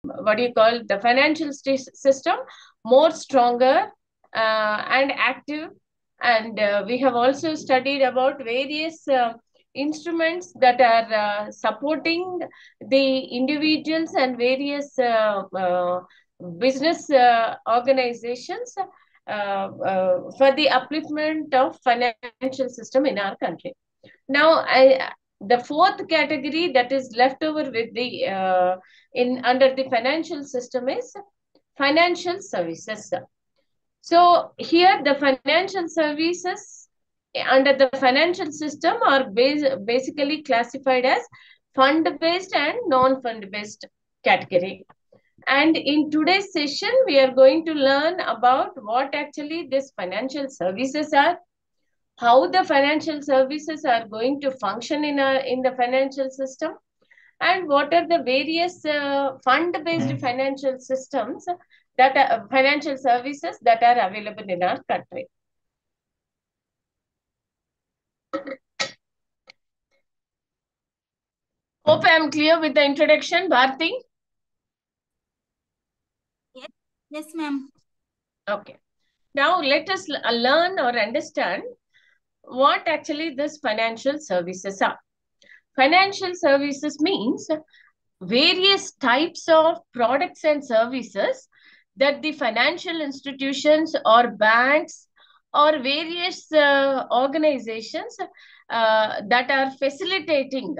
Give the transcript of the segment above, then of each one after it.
what do you call, the financial system more stronger and active. And we have also studied about various instruments that are supporting the individuals and various business organizations for the upliftment of financial system in our country. Now, the fourth category that is left over with the in under the financial system is financial services. So here the financial services under the financial system are basically classified as fund-based and non-fund-based category. And in today's session, we are going to learn about what actually these financial services are, how the financial services are going to function in the financial system, and what are the various fund-based financial systems that are financial services that are available in our country. Hope I am clear with the introduction, Bharti. Yes, ma'am. Okay. Now let us learn or understand what actually this financial services are. Financial services means various types of products and services that the financial institutions or banks or various organizations that are facilitating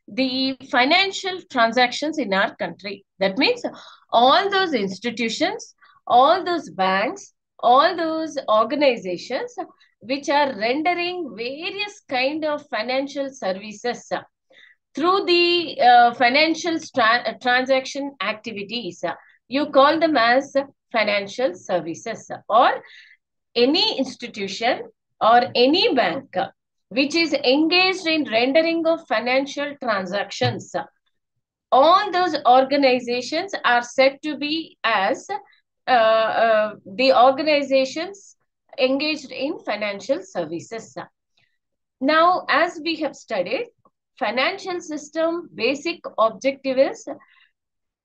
the financial transactions in our country. That means all those institutions, all those banks, all those organizations which are rendering various kind of financial services through the financial transaction activities. You call them as financial services, or any institution or any bank which is engaged in rendering of financial transactions. All those organizations are said to be as the organizations engaged in financial services. Now, as we have studied, financial system basic objective is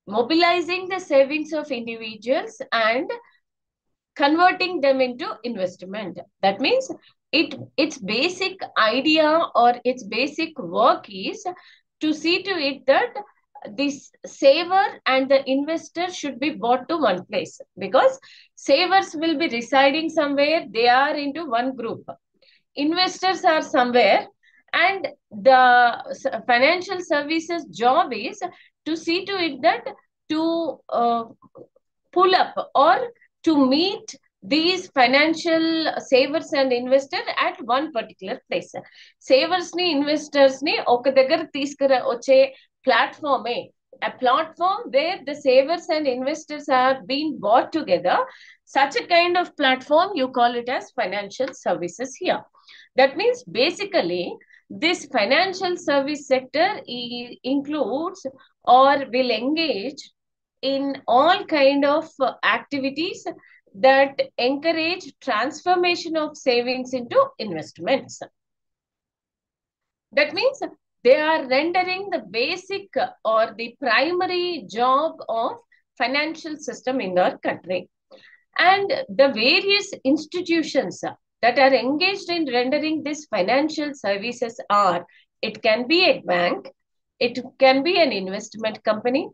mobilizing the savings of individuals and converting them into investment. That means its basic idea or its basic work is to see to it that this saver and the investor should be brought to one place, because savers will be residing somewhere, they are into one group, investors are somewhere, and the financial services job is to see to it that to pull up or to meet these financial savers and investors at one particular place. Savers ni investors ni oka daggara teeskara oche platform, a platform where the savers and investors are being brought together. Such a kind of platform, you call it as financial services here. That means basically this financial service sector includes or will engage in all kind of activities that encourage transformation of savings into investments. That means they are rendering the basic or the primary job of financial system in our country. And the various institutions that are engaged in rendering these financial services are, it can be a bank, it can be an investment company,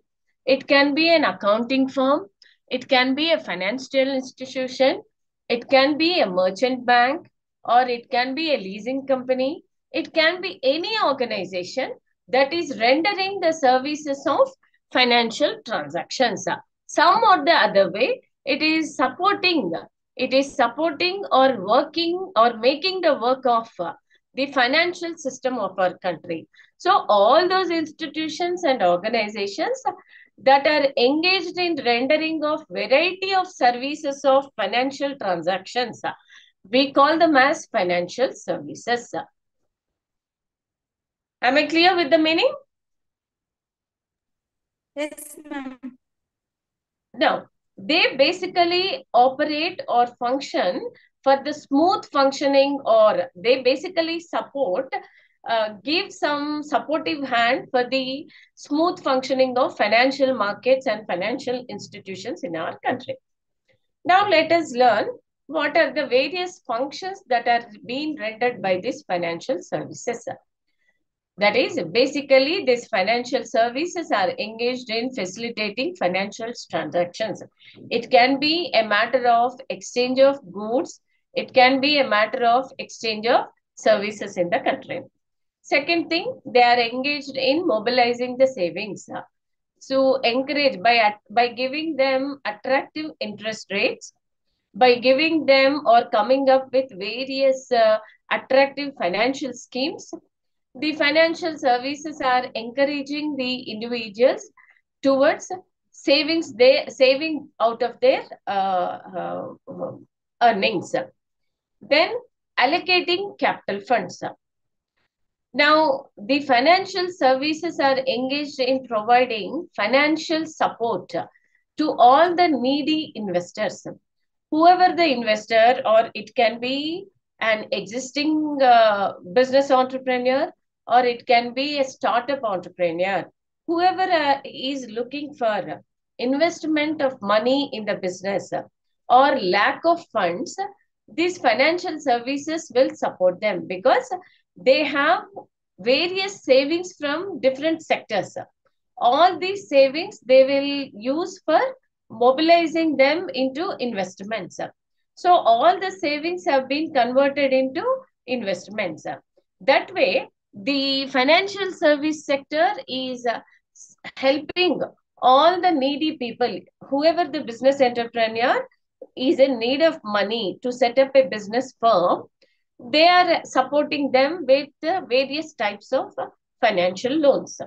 it can be an accounting firm, it can be a financial institution, it can be a merchant bank, or it can be a leasing company, it can be any organization that is rendering the services of financial transactions. Some or the other way, it is supporting or working or making the work of the financial system of our country. So all those institutions and organizations that are engaged in rendering of variety of services of financial transactions, we call them as financial services. Am I clear with the meaning? Yes, ma'am. Now, they basically operate or function for the smooth functioning, or they basically support give some supportive hand for the smooth functioning of financial markets and financial institutions in our country. Now let us learn what are the various functions that are being rendered by these financial services. That is, basically, these financial services are engaged in facilitating financial transactions. It can be a matter of exchange of goods. It can be a matter of exchange of services in the country. Second thing, they are engaged in mobilizing the savings to encourage by giving them attractive interest rates, by giving them or coming up with various attractive financial schemes. The financial services are encouraging the individuals towards saving out of their earnings. Then allocating capital funds. Now, the financial services are engaged in providing financial support to all the needy investors. Whoever the investor, or it can be an existing business entrepreneur, or it can be a startup entrepreneur, whoever is looking for investment of money in the business or lack of funds, these financial services will support them because they have various savings from different sectors. All these savings they will use for mobilizing them into investments. So all the savings have been converted into investments. That way, the financial service sector is helping all the needy people, whoever the business entrepreneur is in need of money to set up a business firm, they are supporting them with various types of financial loans.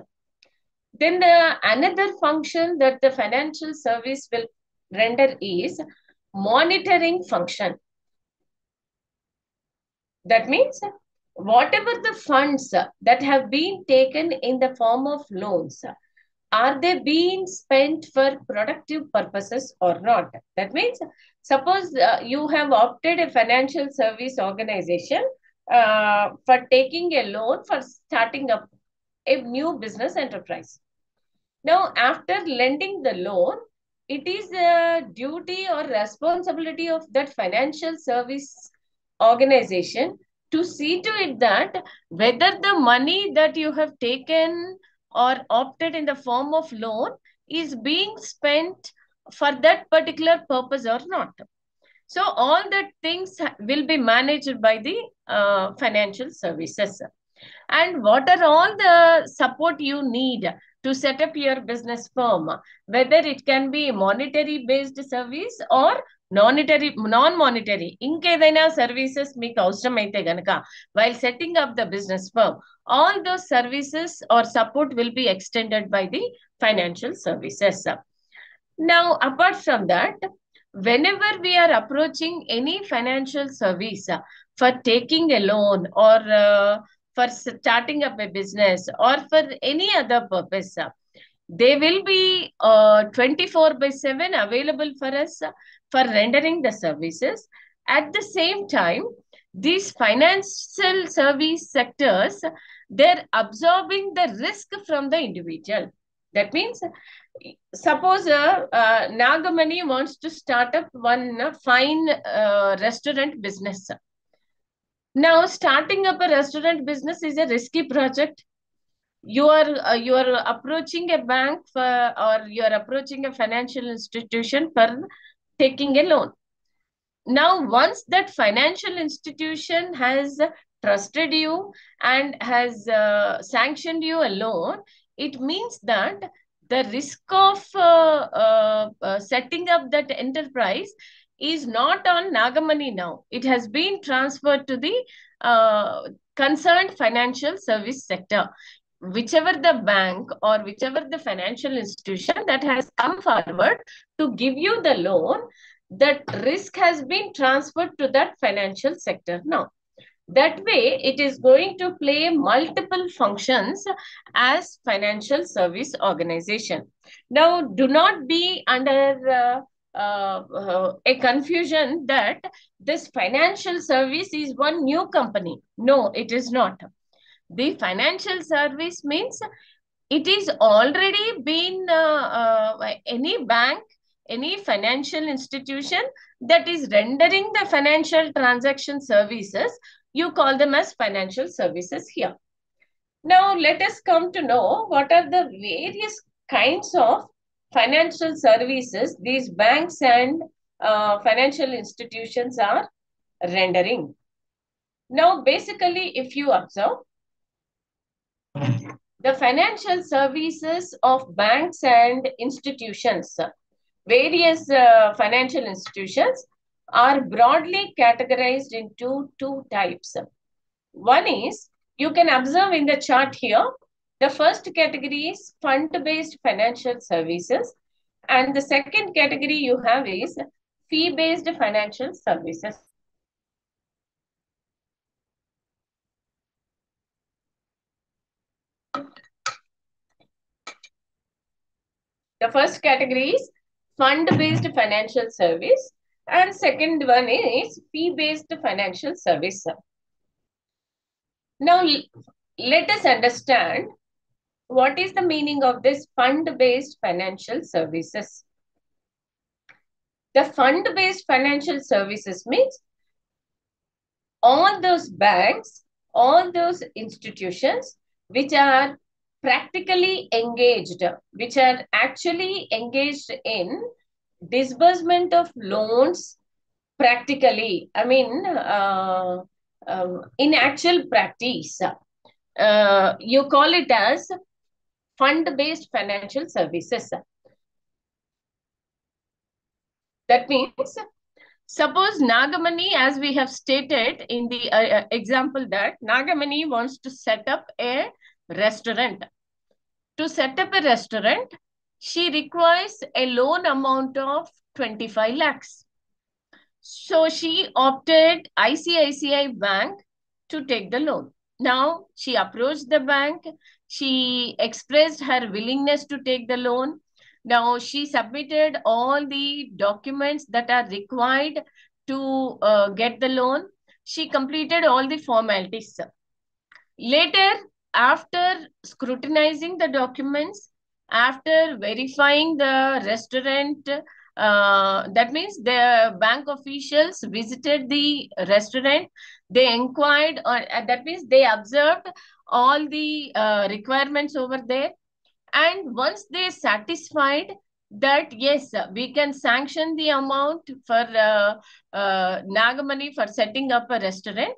Then another function that the financial service will render is monitoring function. That means whatever the funds that have been taken in the form of loans, are they being spent for productive purposes or not? That means, suppose you have opted a financial service organization for taking a loan for starting up a new business enterprise. Now, after lending the loan, it is a duty or responsibility of that financial service organization to see to it that whether the money that you have taken or opted in the form of loan is being spent for that particular purpose or not. So all that things will be managed by the financial services. And what are all the support you need to set up your business firm, whether it can be monetary based service or non-monetary ఇంకేదైనా services మీకు అవసరమైతే గనక while setting up the business firm, all those services or support will be extended by the financial services. Now, apart from that, whenever we are approaching any financial service for taking a loan or for starting up a business or for any other purpose, they will be 24/7 available for us for rendering the services. At the same time, these financial service sectors, they're absorbing the risk from the individual. That means, suppose Nagamani wants to start up one fine restaurant business. Now, starting up a restaurant business is a risky project. You are approaching a bank for, or you are approaching a financial institution for taking a loan. Now, once that financial institution has trusted you and has sanctioned you a loan, it means that the risk of setting up that enterprise is not on Nagamani now. It has been transferred to the concerned financial service sector. Whichever the bank or whichever the financial institution that has come forward to give you the loan, that risk has been transferred to that financial sector now. That way, it is going to play multiple functions as financial service organization. Now, do not be under a confusion that this financial service is one new company. No, it is not. The financial service means it is already been any bank, any financial institution that is rendering the financial transaction services, you call them as financial services here. Now, let us come to know what are the various kinds of financial services these banks and financial institutions are rendering. Now, basically, if you observe, the financial services of banks and institutions, various financial institutions are broadly categorized into two types. One is, you can observe in the chart here, the first category is fund-based financial services, and the second category you have is fee-based financial services. The first category is fund-based financial service, and second one is fee-based financial service. Now, let us understand what is the meaning of this fund-based financial services. The fund-based financial services means all those banks, all those institutions which are practically engaged, which are actually engaged in disbursement of loans practically, I mean, in actual practice, you call it as fund-based financial services. That means, suppose Nagamani, as we have stated in the example, that Nagamani wants to set up a restaurant. To set up a restaurant, she requires a loan amount of 25 lakhs. So she opted ICICI Bank to take the loan. Now she approached the bank. She expressed her willingness to take the loan. Now she submitted all the documents that are required to get the loan. She completed all the formalities. Later, after scrutinizing the documents, after verifying the restaurant, that means the bank officials visited the restaurant, they inquired, that means they observed all the requirements over there. And once they satisfied that, yes, we can sanction the amount for Nagamani for setting up a restaurant,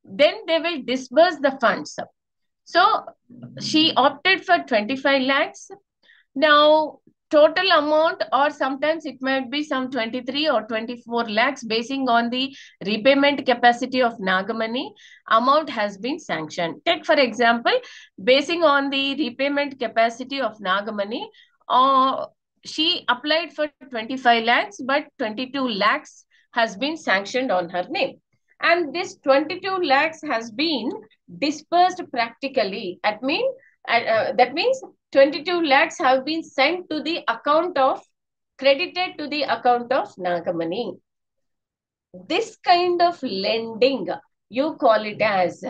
then they will disburse the funds. So she opted for 25 lakhs. Now, total amount, or sometimes it might be some 23 or 24 lakhs, basing on the repayment capacity of Nagamani, amount has been sanctioned. Take, for example, basing on the repayment capacity of Nagamani, she applied for 25 lakhs, but 22 lakhs has been sanctioned on her name. And this 22 lakhs has been dispersed practically. That means 22 lakhs have been sent to the account of, credited to the account of Nagamani. This kind of lending, you call it as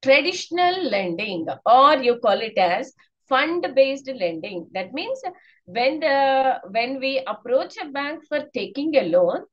traditional lending, or you call it as fund-based lending. That means when we approach a bank for taking a loan,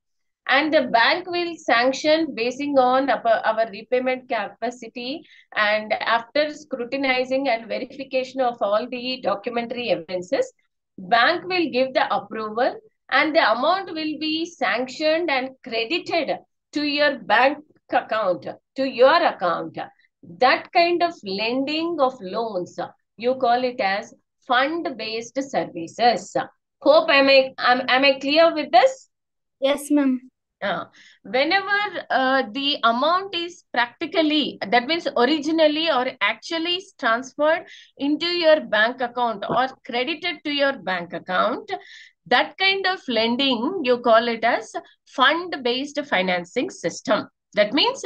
and the bank will sanction basing on our repayment capacity, and after scrutinizing and verification of all the documentary evidences, bank will give the approval and the amount will be sanctioned and credited to your bank account, to your account. That kind of lending of loans, you call it as fund-based services. Hope am I clear with this? Yes, ma'am. Whenever the amount is practically, that means originally or actually transferred into your bank account or credited to your bank account, that kind of lending, you call it as fund-based financing system. That means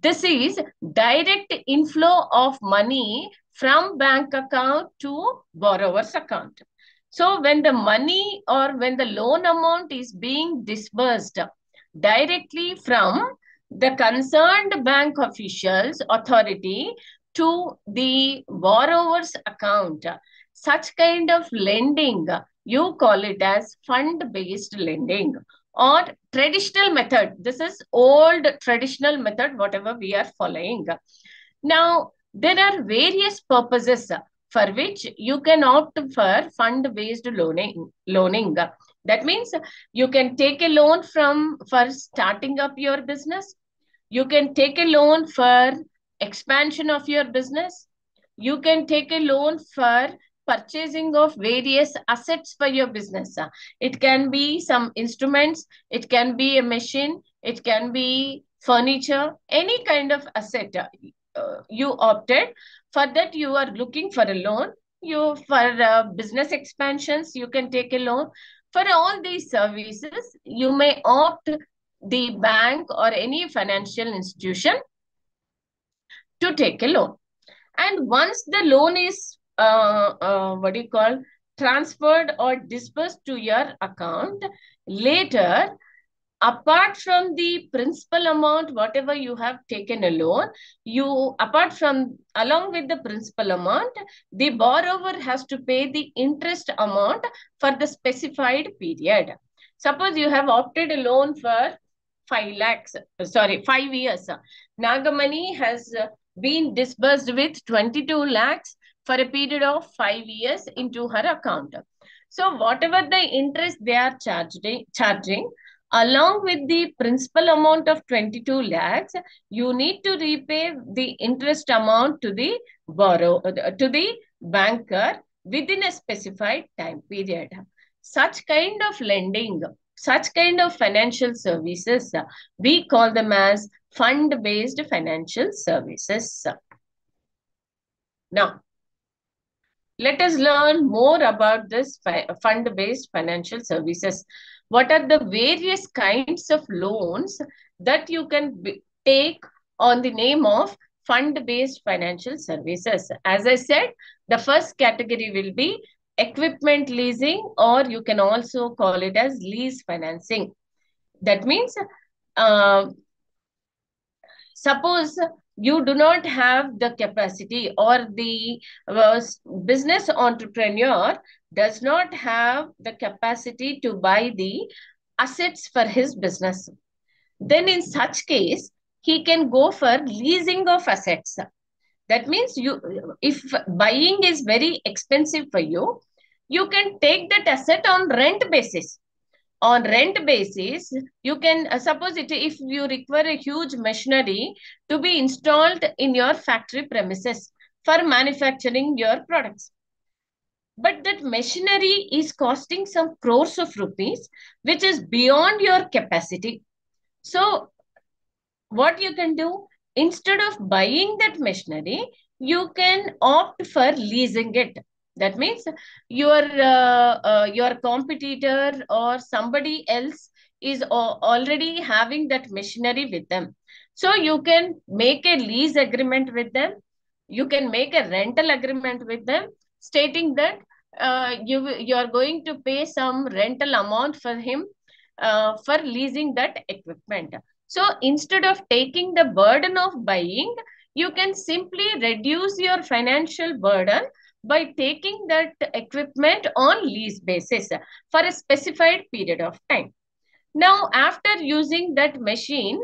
this is direct inflow of money from bank account to borrower's account. So when the money or when the loan amount is being disbursed directly from the concerned bank officials authority to the borrower's account. Such kind of lending, you call it as fund-based lending or traditional method. This is old traditional method, whatever we are following. Now, there are various purposes for which you can opt for fund-based loaning. That means you can take a loan for starting up your business. You can take a loan for expansion of your business. You can take a loan for purchasing of various assets for your business. It can be some instruments, it can be a machine, it can be furniture, any kind of asset you opted. For that, you are looking for a loan. You for business expansions, you can take a loan. For all these services, you may opt the bank or any financial institution to take a loan. And once the loan is, what do you call, transferred or disbursed to your account, later, apart from the principal amount, whatever you have taken a loan, along with the principal amount, the borrower has to pay the interest amount for the specified period. Suppose you have opted a loan for 5 years. Nagamani has been disbursed with 22 lakhs for a period of 5 years into her account. So whatever the interest they are charging, along with the principal amount of 22 lakhs, you need to repay the interest amount to the banker within a specified time period. Such kind of lending, such kind of financial services, we call them as fund-based financial services. Now, let us learn more about this fund-based financial services. What are the various kinds of loans that you can take on the name of fund-based financial services? As I said, the first category will be equipment leasing, or you can also call it as lease financing. That means, suppose you do not have the capacity, or the business entrepreneur does not have the capacity to buy the assets for his business. Then in such case, he can go for leasing of assets. That means if buying is very expensive for you, you can take that asset on rent basis. On rent basis, you can suppose it if you require a huge machinery to be installed in your factory premises for manufacturing your products. But that machinery is costing some crores of rupees, which is beyond your capacity. So what you can do, instead of buying that machinery, you can opt for leasing it. That means your competitor or somebody else is already having that machinery with them. So you can make a lease agreement with them. You can make a rental agreement with them, stating that you are going to pay some rental amount for him for leasing that equipment. So instead of taking the burden of buying, you can simply reduce your financial burden by taking that equipment on lease basis for a specified period of time. Now, after using that machine,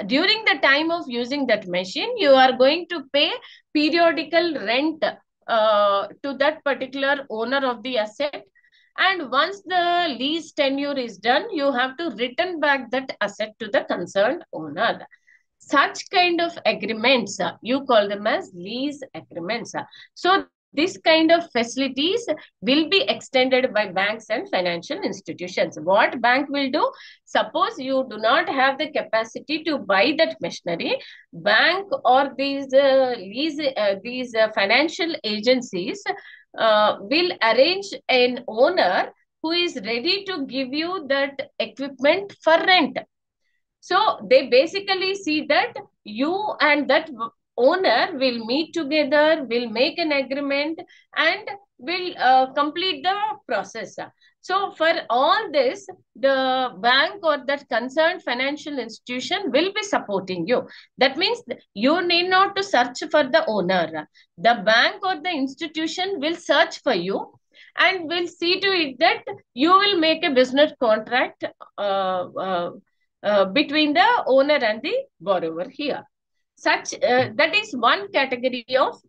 during the time of using that machine, you are going to pay periodical rent to that particular owner of the asset. And once the lease tenure is done, you have to return back that asset to the concerned owner. Such kind of agreements, you call them as lease agreements. So this kind of facilities will be extended by banks and financial institutions. What bank will do? Suppose you do not have the capacity to buy that machinery, bank or these financial agencies will arrange an owner who is ready to give you that equipment for rent. So they basically see that you and that owner will meet together, will make an agreement, and will complete the process. So for all this, the bank or that concerned financial institution will be supporting you. That means you need not to search for the owner. The bank or the institution will search for you and will see to it that you will make a business contract between the owner and the borrower here. That is one category of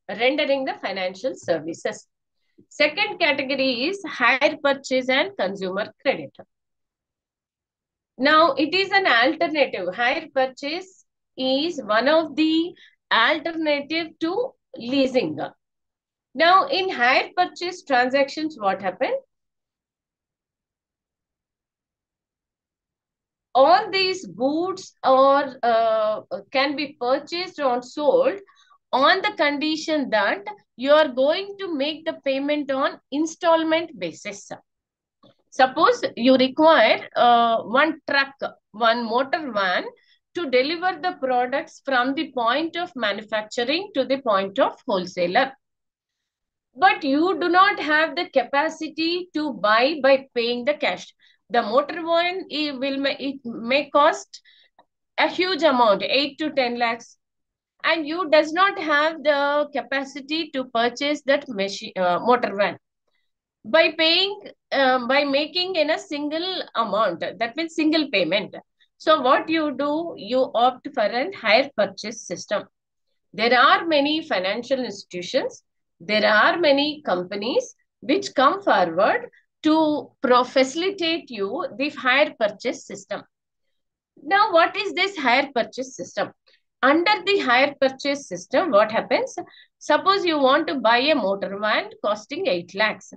rendering the financial services. Second category is hire purchase and consumer credit. Now it is an alternative. Hire purchase is one of the alternative to leasing. Now in hire purchase transactions, what happened? All these goods or can be purchased or sold on the condition that you are going to make the payment on installment basis. Suppose you require one truck, one motor van to deliver the products from the point of manufacturing to the point of wholesaler. But you do not have the capacity to buy by paying the cash. The motor van it may cost a huge amount, 8 to 10 lakhs, and you does not have the capacity to purchase that machine, motor van by paying, by making in a single amount. That means single payment. So what you do, you opt for a hire purchase system. There are many financial institutions, there are many companies which come forward to facilitate you the hire purchase system. Now, what is this hire purchase system? Under the hire purchase system, what happens? Suppose you want to buy a motor van costing 8 lakhs.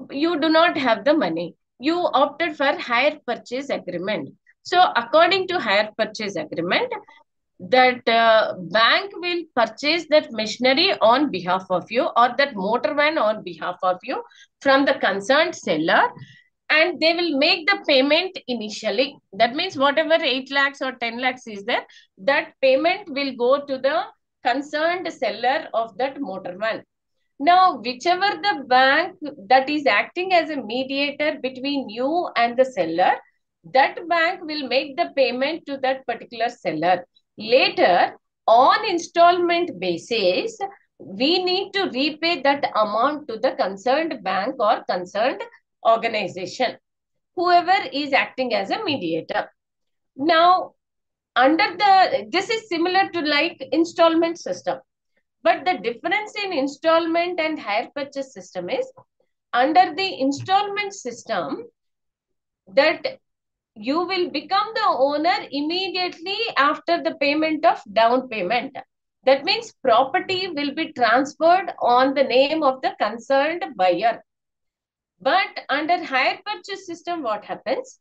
You do not have the money. You opted for hire purchase agreement. So, according to hire purchase agreement, that bank will purchase that machinery on behalf of you or that motor van on behalf of you from the concerned seller, and they will make the payment initially. That means whatever 8 lakhs or 10 lakhs is there, that payment will go to the concerned seller of that motor van. Now, whichever the bank that is acting as a mediator between you and the seller, that bank will make the payment to that particular seller. Later, on installment basis, we need to repay that amount to the concerned bank or concerned organization, whoever is acting as a mediator. Now, this is similar to like installment system. But the difference in installment and hire purchase system is, under the installment system, that you will become the owner immediately after the payment of down payment. That means property will be transferred on the name of the concerned buyer. But under hire purchase system, what happens?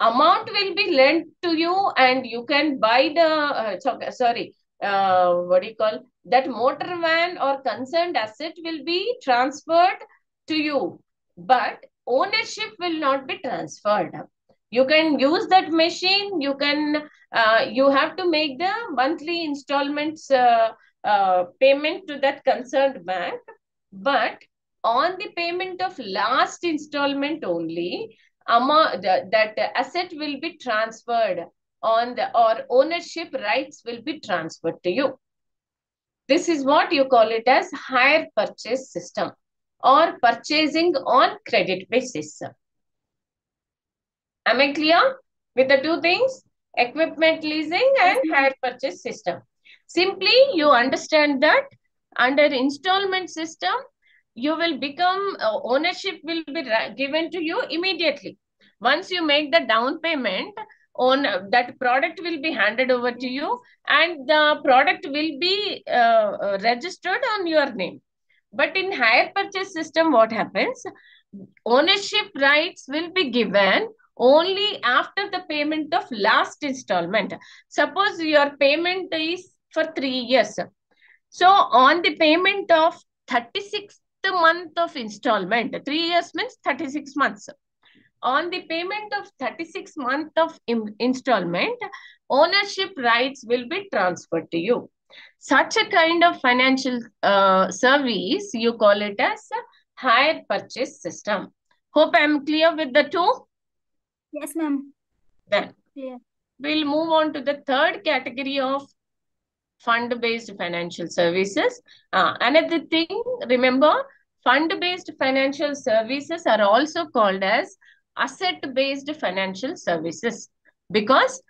Amount will be lent to you and you can buy the, what do you call, that motor van or concerned asset will be transferred to you. But ownership will not be transferred. You can use that machine, you have to make the monthly installments payment to that concerned bank. But on the payment of last installment only, that asset will be transferred on the, or ownership rights will be transferred to you. This is what you call it as hire purchase system or purchasing on credit basis. Am I clear with the two things? Equipment leasing and hire purchase system. Simply you understand that under installment system, you will become, ownership will be given to you immediately. Once you make the down payment, on that product will be handed over to you and the product will be registered on your name. But in hire purchase system, what happens? Ownership rights will be given only after the payment of last installment. Suppose your payment is for 3 years. So on the payment of 36th month of installment, 3 years means 36 months. On the payment of 36 month of installment, ownership rights will be transferred to you. Such a kind of financial service, you call it as a hire purchase system. Hope I'm clear with the two. Yes, ma'am. Then Clear. we'll move on to the third category of fund-based financial services. Another thing, remember, fund-based financial services are also called as asset-based financial services because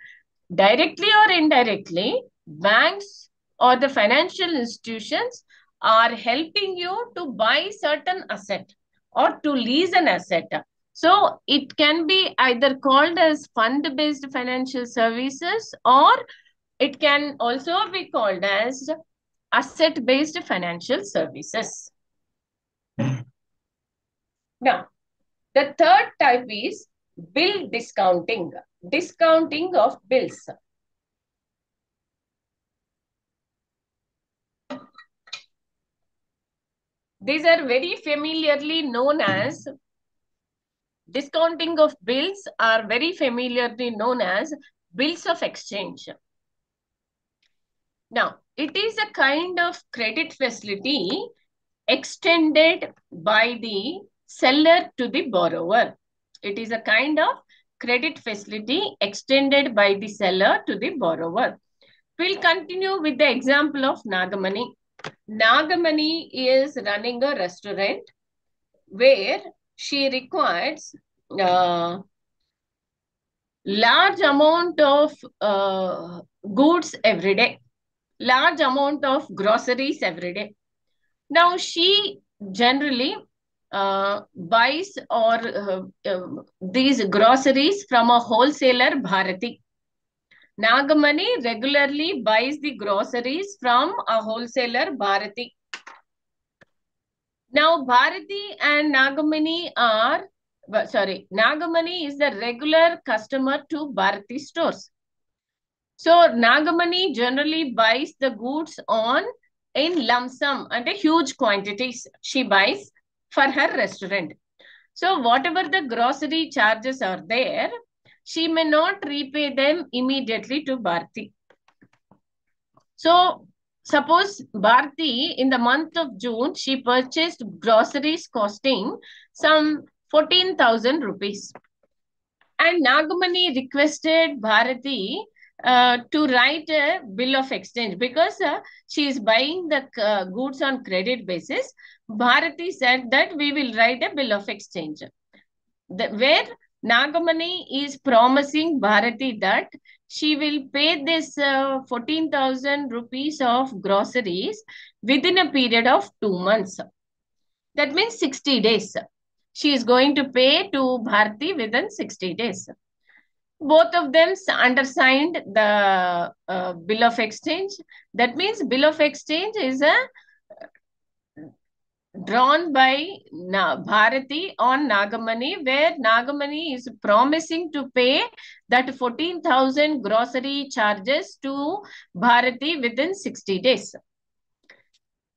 directly or indirectly, banks or the financial institutions are helping you to buy certain asset or to lease an asset. So it can be either called as fund-based financial services, or it can also be called as asset-based financial services. Now, the third type is bill discounting, discounting of bills. These are very familiarly known as discounting of bills, are very familiarly known as bills of exchange. Now, it is a kind of credit facility extended by the seller to the borrower. It is a kind of credit facility extended by the seller to the borrower. We'll continue with the example of Nagamani. Nagamani is running a restaurant where she requires large amount of goods every day, large amount of groceries every day. Now she generally buys or these groceries from a wholesaler, Bharati. Nagamani regularly buys the groceries from a wholesaler, Bharati. Now, Bharati and Nagamani are, Nagamani is the regular customer to Bharati stores. So, Nagamani generally buys the goods in lump sum and a huge quantities she buys for her restaurant. So, whatever the grocery charges are there, she may not repay them immediately to Bharati. So, suppose Bharti in the month of June, she purchased groceries costing some 14,000 rupees. And Nagamani requested Bharati to write a bill of exchange because she is buying the goods on credit basis. Bharati said that we will write a bill of exchange. Where Nagamani is promising Bharati that she will pay this 14,000 rupees of groceries within a period of 2 months. That means 60 days. She is going to pay to Bharati within 60 days. Both of them undersigned the bill of exchange. That means bill of exchange is drawn by Bharati on Nagamani, where Nagamani is promising to pay that 14,000 grocery charges to Bharati within 60 days.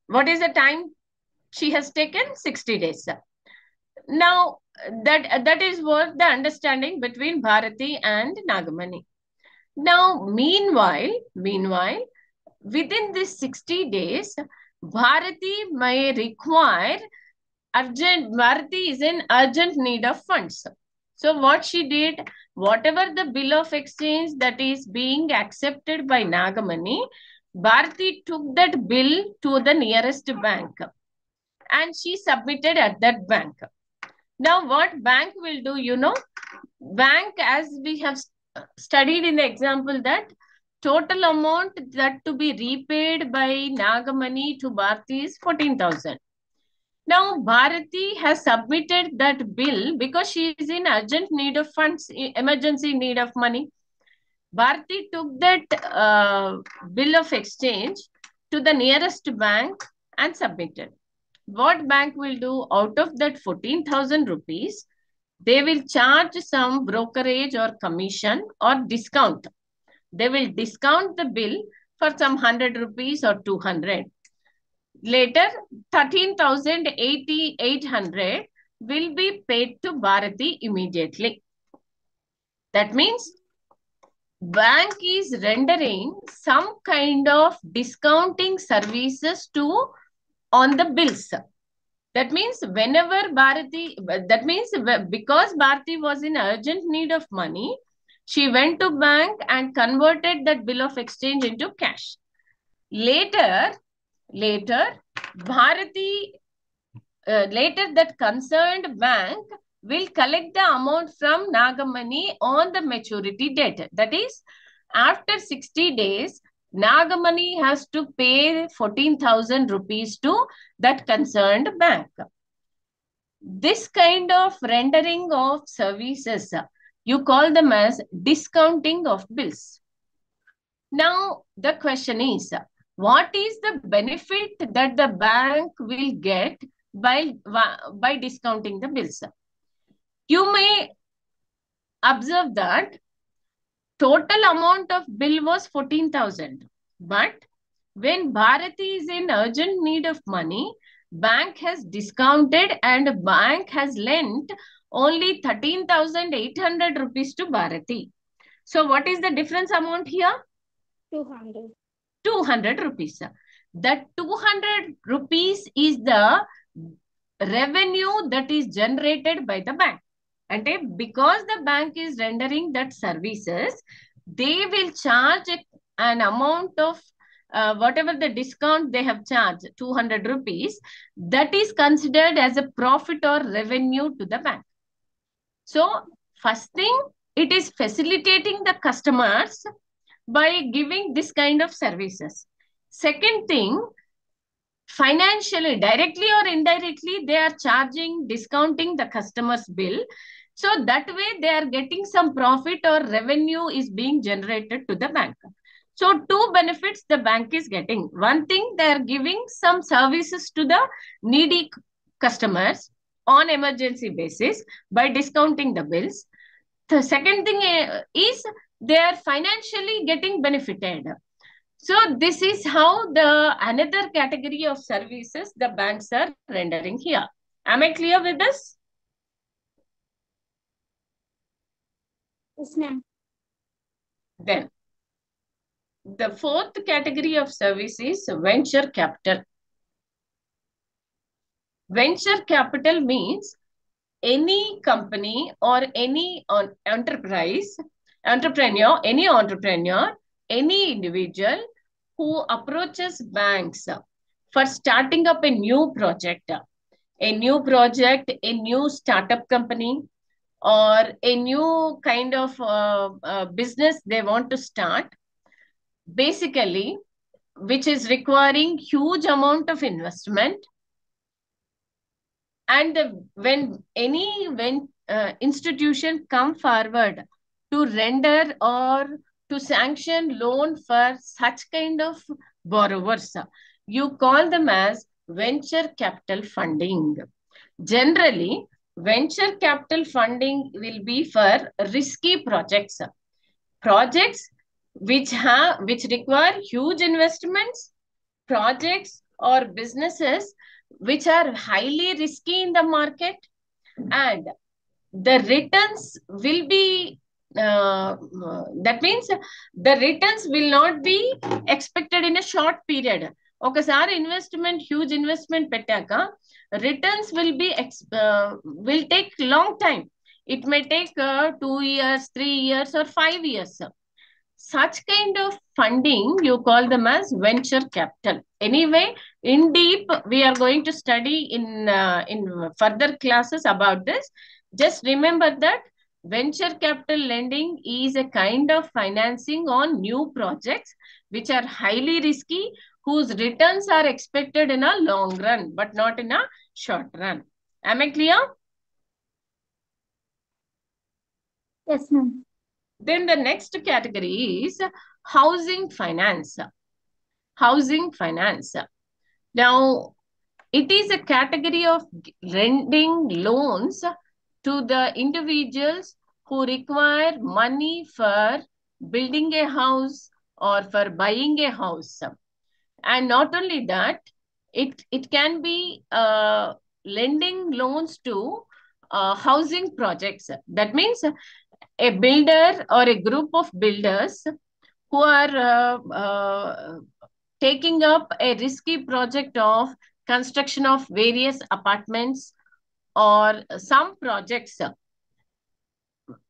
What is the time she has taken? 60 days. Now, that is what the understanding between Bharati and Nagamani. Now, meanwhile, within this 60 days, Bharati may require Bharati is in urgent need of funds. So what she did, whatever the bill of exchange that is being accepted by Nagamani, Bharati took that bill to the nearest bank and she submitted at that bank. Now what bank will do, bank, as we have studied in the example, that total amount that to be repaid by Nagamani to Bharati is 14,000. Now, Bharati has submitted that bill because she is in urgent need of funds, emergency need of money. Bharati took that bill of exchange to the nearest bank and submitted. What bank will do out of that 14,000 rupees? They will charge some brokerage or commission or discount. They will discount the bill for some 100 rupees or 200. Later, 13,800 will be paid to Bharati immediately. That means bank is rendering some kind of discounting services to on the bills. That means whenever Bharati, that means because Bharati was in urgent need of money, she went to bank and converted that bill of exchange into cash. Later, Bharati, later that concerned bank will collect the amount from Nagamani on the maturity date. That is, after 60 days, Nagamani has to pay 14,000 rupees to that concerned bank. This kind of rendering of services, you call them as discounting of bills. Now, the question is, what is the benefit that the bank will get by discounting the bills? You may observe that total amount of bill was 14,000. But when Bharati is in urgent need of money, bank has discounted and bank has lent only 13,800 rupees to Bharati. So what is the difference amount here? 200. 200 rupees. That 200 rupees is the revenue that is generated by the bank. And because the bank is rendering that services, they will charge an amount of whatever the discount they have charged, 200 rupees, that is considered as a profit or revenue to the bank. So first thing, it is facilitating the customers by giving this kind of services. Second thing, financially, directly or indirectly, they are charging, discounting the customer's bill. So that way they are getting some profit or revenue is being generated to the bank. So two benefits the bank is getting. One thing, they are giving some services to the needy customers on emergency basis by discounting the bills. The second thing is they are financially getting benefited. So this is how the another category of services the banks are rendering here. Am I clear with this? Yes, ma'am. Then the fourth category of service is venture capital. Venture capital means any company or any entrepreneur, any individual who approaches banks for starting up a new project, a new startup company, or a new kind of business they want to start, basically, which is requiring huge amount of investment. And when institution come forward to render or to sanction loan for such kind of borrowers, you call them as venture capital funding. Generally, venture capital funding will be for risky projects which require huge investments, projects or businesses which are highly risky in the market, and the returns will be that means the returns will not be expected in a short period. ఒకసారి investment huge investment పెట్టాక returns will take long time. It may take 2 years, 3 years, or 5 years. Such kind of funding, you call them as venture capital. Anyway, in deep, we are going to study in further classes about this. Just remember that venture capital lending is a kind of financing on new projects which are highly risky, whose returns are expected in a long run, but not in a short run. Am I clear? Yes, ma'am. Then the next category is housing finance. Housing finance. Now, it is a category of lending loans to the individuals who require money for building a house or for buying a house. And not only that, it can be lending loans to housing projects. That means a builder or a group of builders who are taking up a risky project of construction of various apartments or some projects,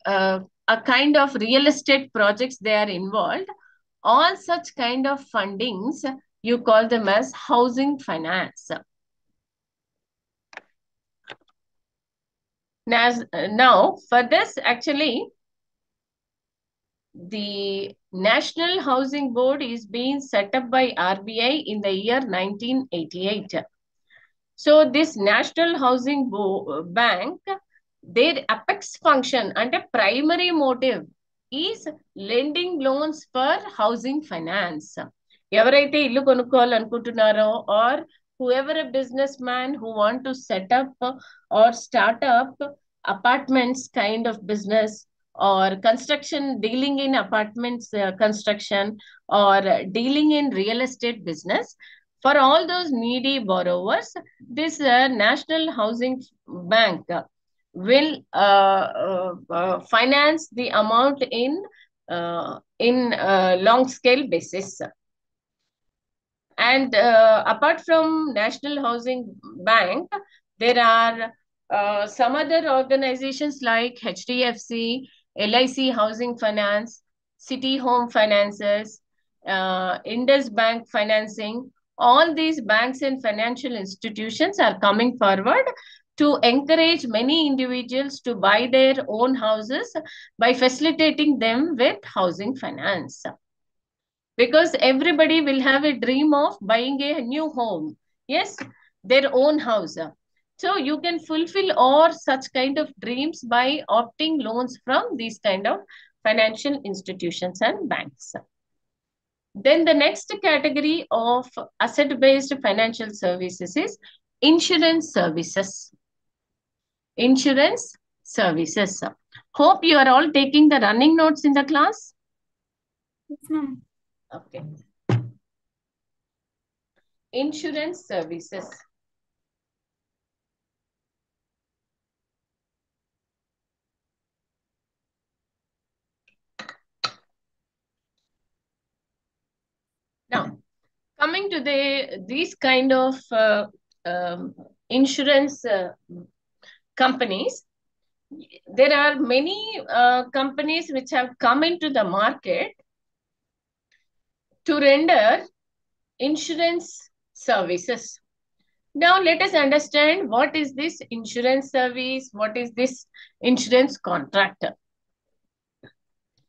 a kind of real estate projects they are involved. All such kind of fundings, you call them as housing finance. Now, for this, actually, the National Housing Board is being set up by RBI in the year 1988. So this National Housing Bank, their apex function and a primary motive is lending loans for housing finance. ఎవరైతే ఇల్లు కొనుక్కోవాలనుకుంటున్నారో or whoever a businessman who want to set up or start up apartments kind of business or construction, dealing in apartments construction or dealing in real estate business, for all those needy borrowers, this National Housing Bank will finance the amount in long scale basis. And apart from National Housing Bank, there are some other organizations like HDFC, LIC Housing Finance, City Home Finances, Indus Bank Financing. All these banks and financial institutions are coming forward to encourage many individuals to buy their own houses by facilitating them with housing finance. Because everybody will have a dream of buying a new home. Yes, their own house. So you can fulfill all such kind of dreams by opting loans from these kind of financial institutions and banks. Then the next category of asset-based financial services is insurance services. Insurance services. Hope you are all taking the running notes in the class. Yes, ma'am. Okay. Insurance services. Now, coming to these kind of insurance companies, there are many companies which have come into the market to render insurance services. Now, let us understand what is this insurance service, what is this insurance contract.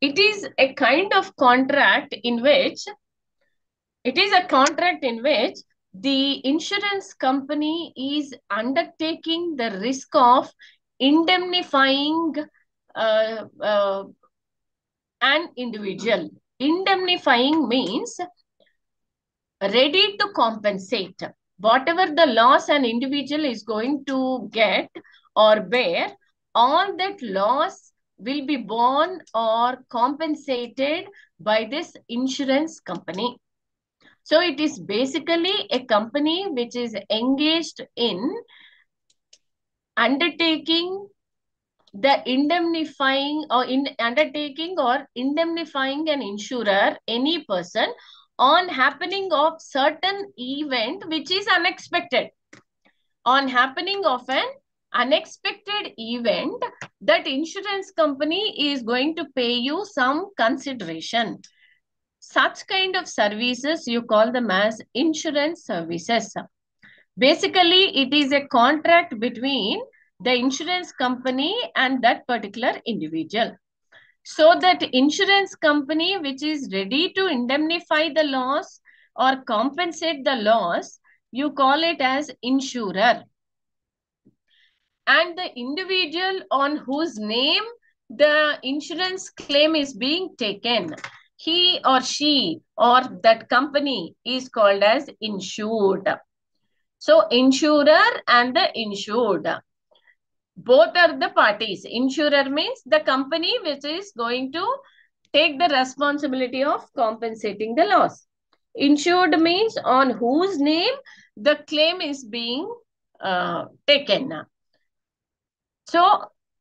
It is a kind of contract in which the insurance company is undertaking the risk of indemnifying an individual. Indemnifying means ready to compensate. Whatever the loss an individual is going to get or bear, all that loss will be borne or compensated by this insurance company. So it is basically a company which is engaged in undertaking the indemnifying or indemnifying an insurer, any person, on happening of certain event which is unexpected. On happening of an unexpected event, that insurance company is going to pay you some consideration. Such kind of services, you call them as insurance services. Basically, it is a contract between the insurance company and that particular individual. So that insurance company which is ready to indemnify the loss or compensate the loss, you call it as insurer. And the individual on whose name the insurance claim is being taken, he or she or that company is called as insured. So insurer and the insured, both are the parties. Insurer means the company which is going to take the responsibility of compensating the loss. Insured means on whose name the claim is being taken. So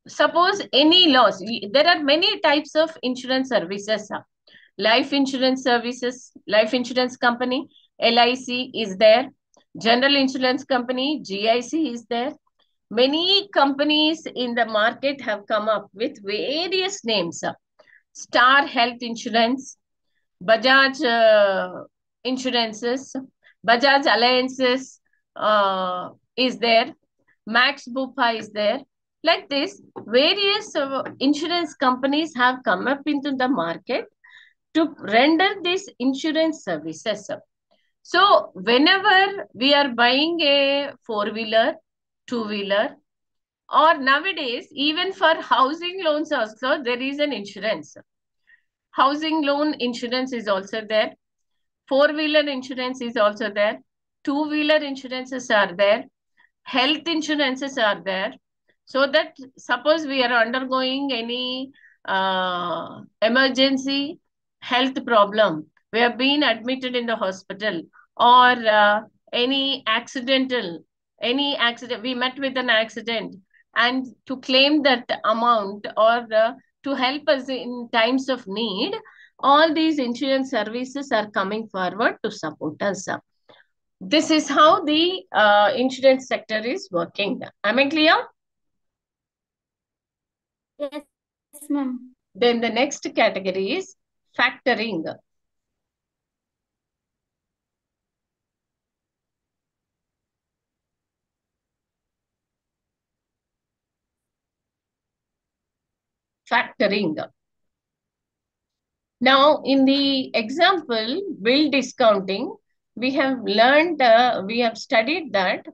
suppose any loss, there are many types of insurance services. Life insurance services, life insurance company, LIC is there. General insurance company, GIC is there. Many companies in the market have come up with various names. Star Health Insurance, Bajaj Insurances, Bajaj Alliances is there. Max Bupa is there. Like this, various insurance companies have come up into the market to render these insurance services. So whenever we are buying a four-wheeler, two-wheeler, or nowadays, even for housing loans also, there is an insurance. Housing loan insurance is also there. Four-wheeler insurance is also there. Two-wheeler insurances are there. Health insurances are there. So that suppose we are undergoing any emergency health problem, we have been admitted in the hospital, or any accident, we met with an accident, and to claim that amount, or to help us in times of need, all these insurance services are coming forward to support us. This is how the insurance sector is working. Am I clear? Yes, ma'am. Then the next category is factoring. Factoring. Now, in the example, bill discounting, we have learned, we have studied that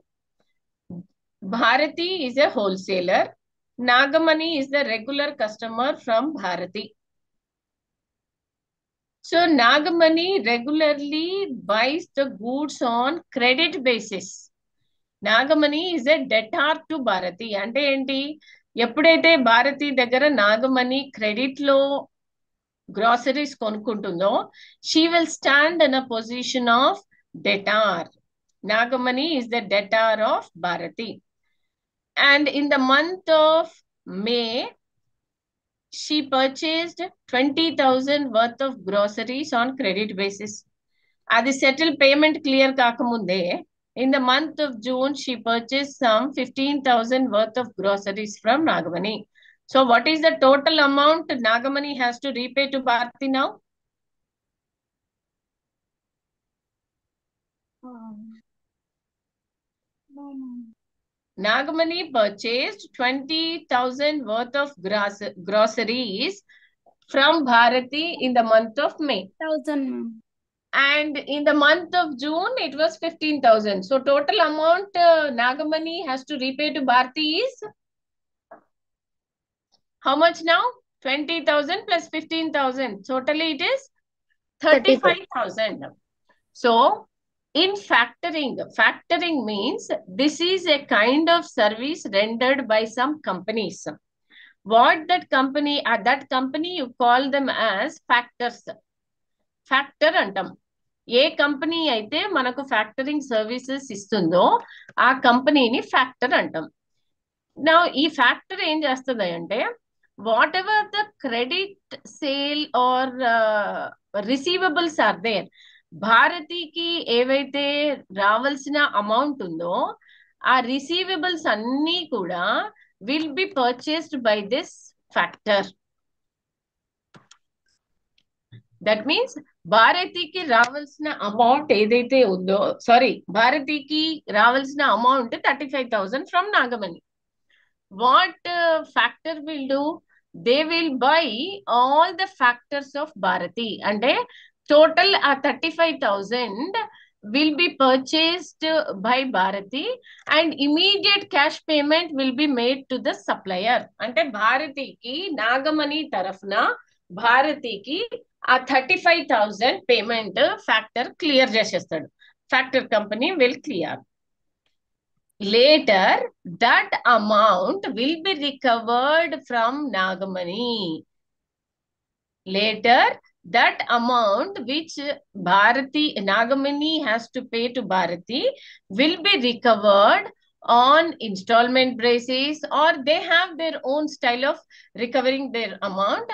Bharati is a wholesaler. Nagamani is the regular customer from Bharati. So Nagamani regularly buys the goods on credit basis. Nagamani is a debtor to Bharati. అంటే ఏంటి, ఎప్పుడైతే భారతి దగ్గర Nagamani credit లో groceries కొనుక్కుంటుందో, she will stand in a position of debtor. Nagamani is the debtor of Bharati. And in the month of May, she purchased 20,000 worth of groceries on credit basis. అది settle payment clear కాకముందే, in the month of June, she purchased some 15,000 worth of groceries from Nagamani. So what is the total amount Nagamani has to repay to Bharati now? No, ma'am. Nagamani purchased 20,000 worth of groceries from Bharati in the month of May. 1,000, ma'am. And in the month of June, it was 15,000. So total amount Nagamani has to repay to Bharati is how much now? 20,000 plus 15,000. Totally it is 35,000. So in factoring means this is a kind of service rendered by some companies. What that company, at that company you call them as factors. Factor antam. A company అయితే మనకు factoring services ఇస్తుందో ఆ కంపెనీని factor అంటాం. నా ఈ factor ఏం చేస్తుంది అంటే, whatever the credit sale or receivables are there, భారతికి ఏవైతే రావాల్సిన అమౌంట్ ఉందో ఆ రిసీవబుల్స్ అన్నీ కూడా will be purchased by this factor. That means భారతికి రావాల్సిన అమౌంట్ ఏదైతే ఉందో, భారతికి రావాల్సిన amount 35,000 from Nagamani. What factor will do, they will buy all the factors of Bharati. అంటే టోటల్ ఆ 35,000 will be purchased by Bharati and immediate cash payment will be made to the supplier. అంటే భారతికి నాగమణి తరఫున భారతికి ఆ 35,000 పేమెంట్ ఫ్యాక్టర్ క్లియర్ చేసేస్తాడు. Factor company will clear. Later, that amount will be recovered from Nagamani. Later, that amount which Nagamani has to pay to Bharati will be recovered on installment basis, or they have their own style of recovering their amount.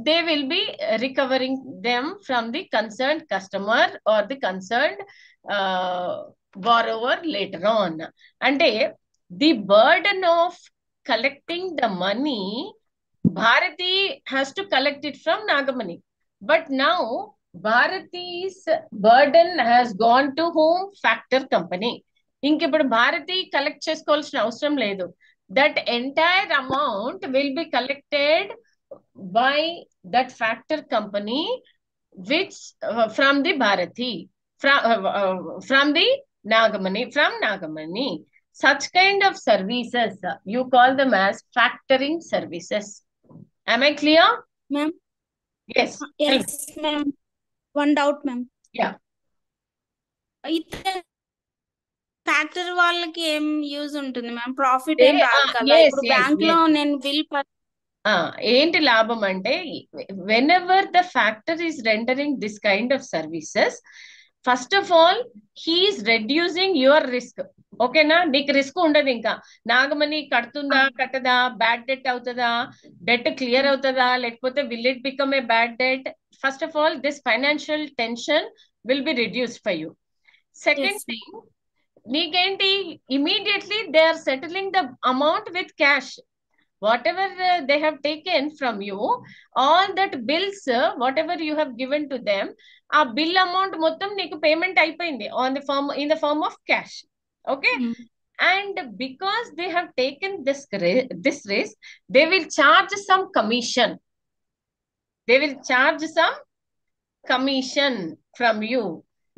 They will be recovering them from the concerned customer or the concerned borrower later on. And the burden of collecting the money, Bharati has to collect it from Nagamani. But now Bharati's burden has gone to whom? Factor company. ఇంక ఇప్పుడు Bharati collect చేసుకోవాల్సిన అవసరం లేదు. That entire amount will be collected by that factor company, which from the Bharati, from the Nagamani. Such kind of services, you call them as factoring services. Am I clear? Ma'am. Yes. Yes, ma'am. One doubt, ma'am. Yeah. అయితే factory వాళ్ళకి ఏం use ఉంటుంది ma'am? Profit ఏం రాదు కదా. yes, ఇప్పుడు yes, bank లో yes. నేను బిల్ ఏంటి లాభం అంటే, whenever the factor is rendering this kind of services, first of all he is reducing your risk. ఓకేనా? నీకు రిస్క్ ఉండదు. ఇంకా నాగమణి కడుతుందా కట్టదా, బ్యాడ్ డెట్ అవుతుందా, డెట్ క్లియర్ అవుతుందా, లేకపోతే will it become a bad debt. First of all this financial tension will be reduced for you. Second thing, నీకేంటి, immediately they are settling the amount with cash. Whatever they have taken from you, all that bills, whatever you have given to them, a bill amount mottam neeku payment అయిపోయింది on the form, in the form of cash. Okay? And because they have taken this risk, they will charge some commission. They will charge some commission from you.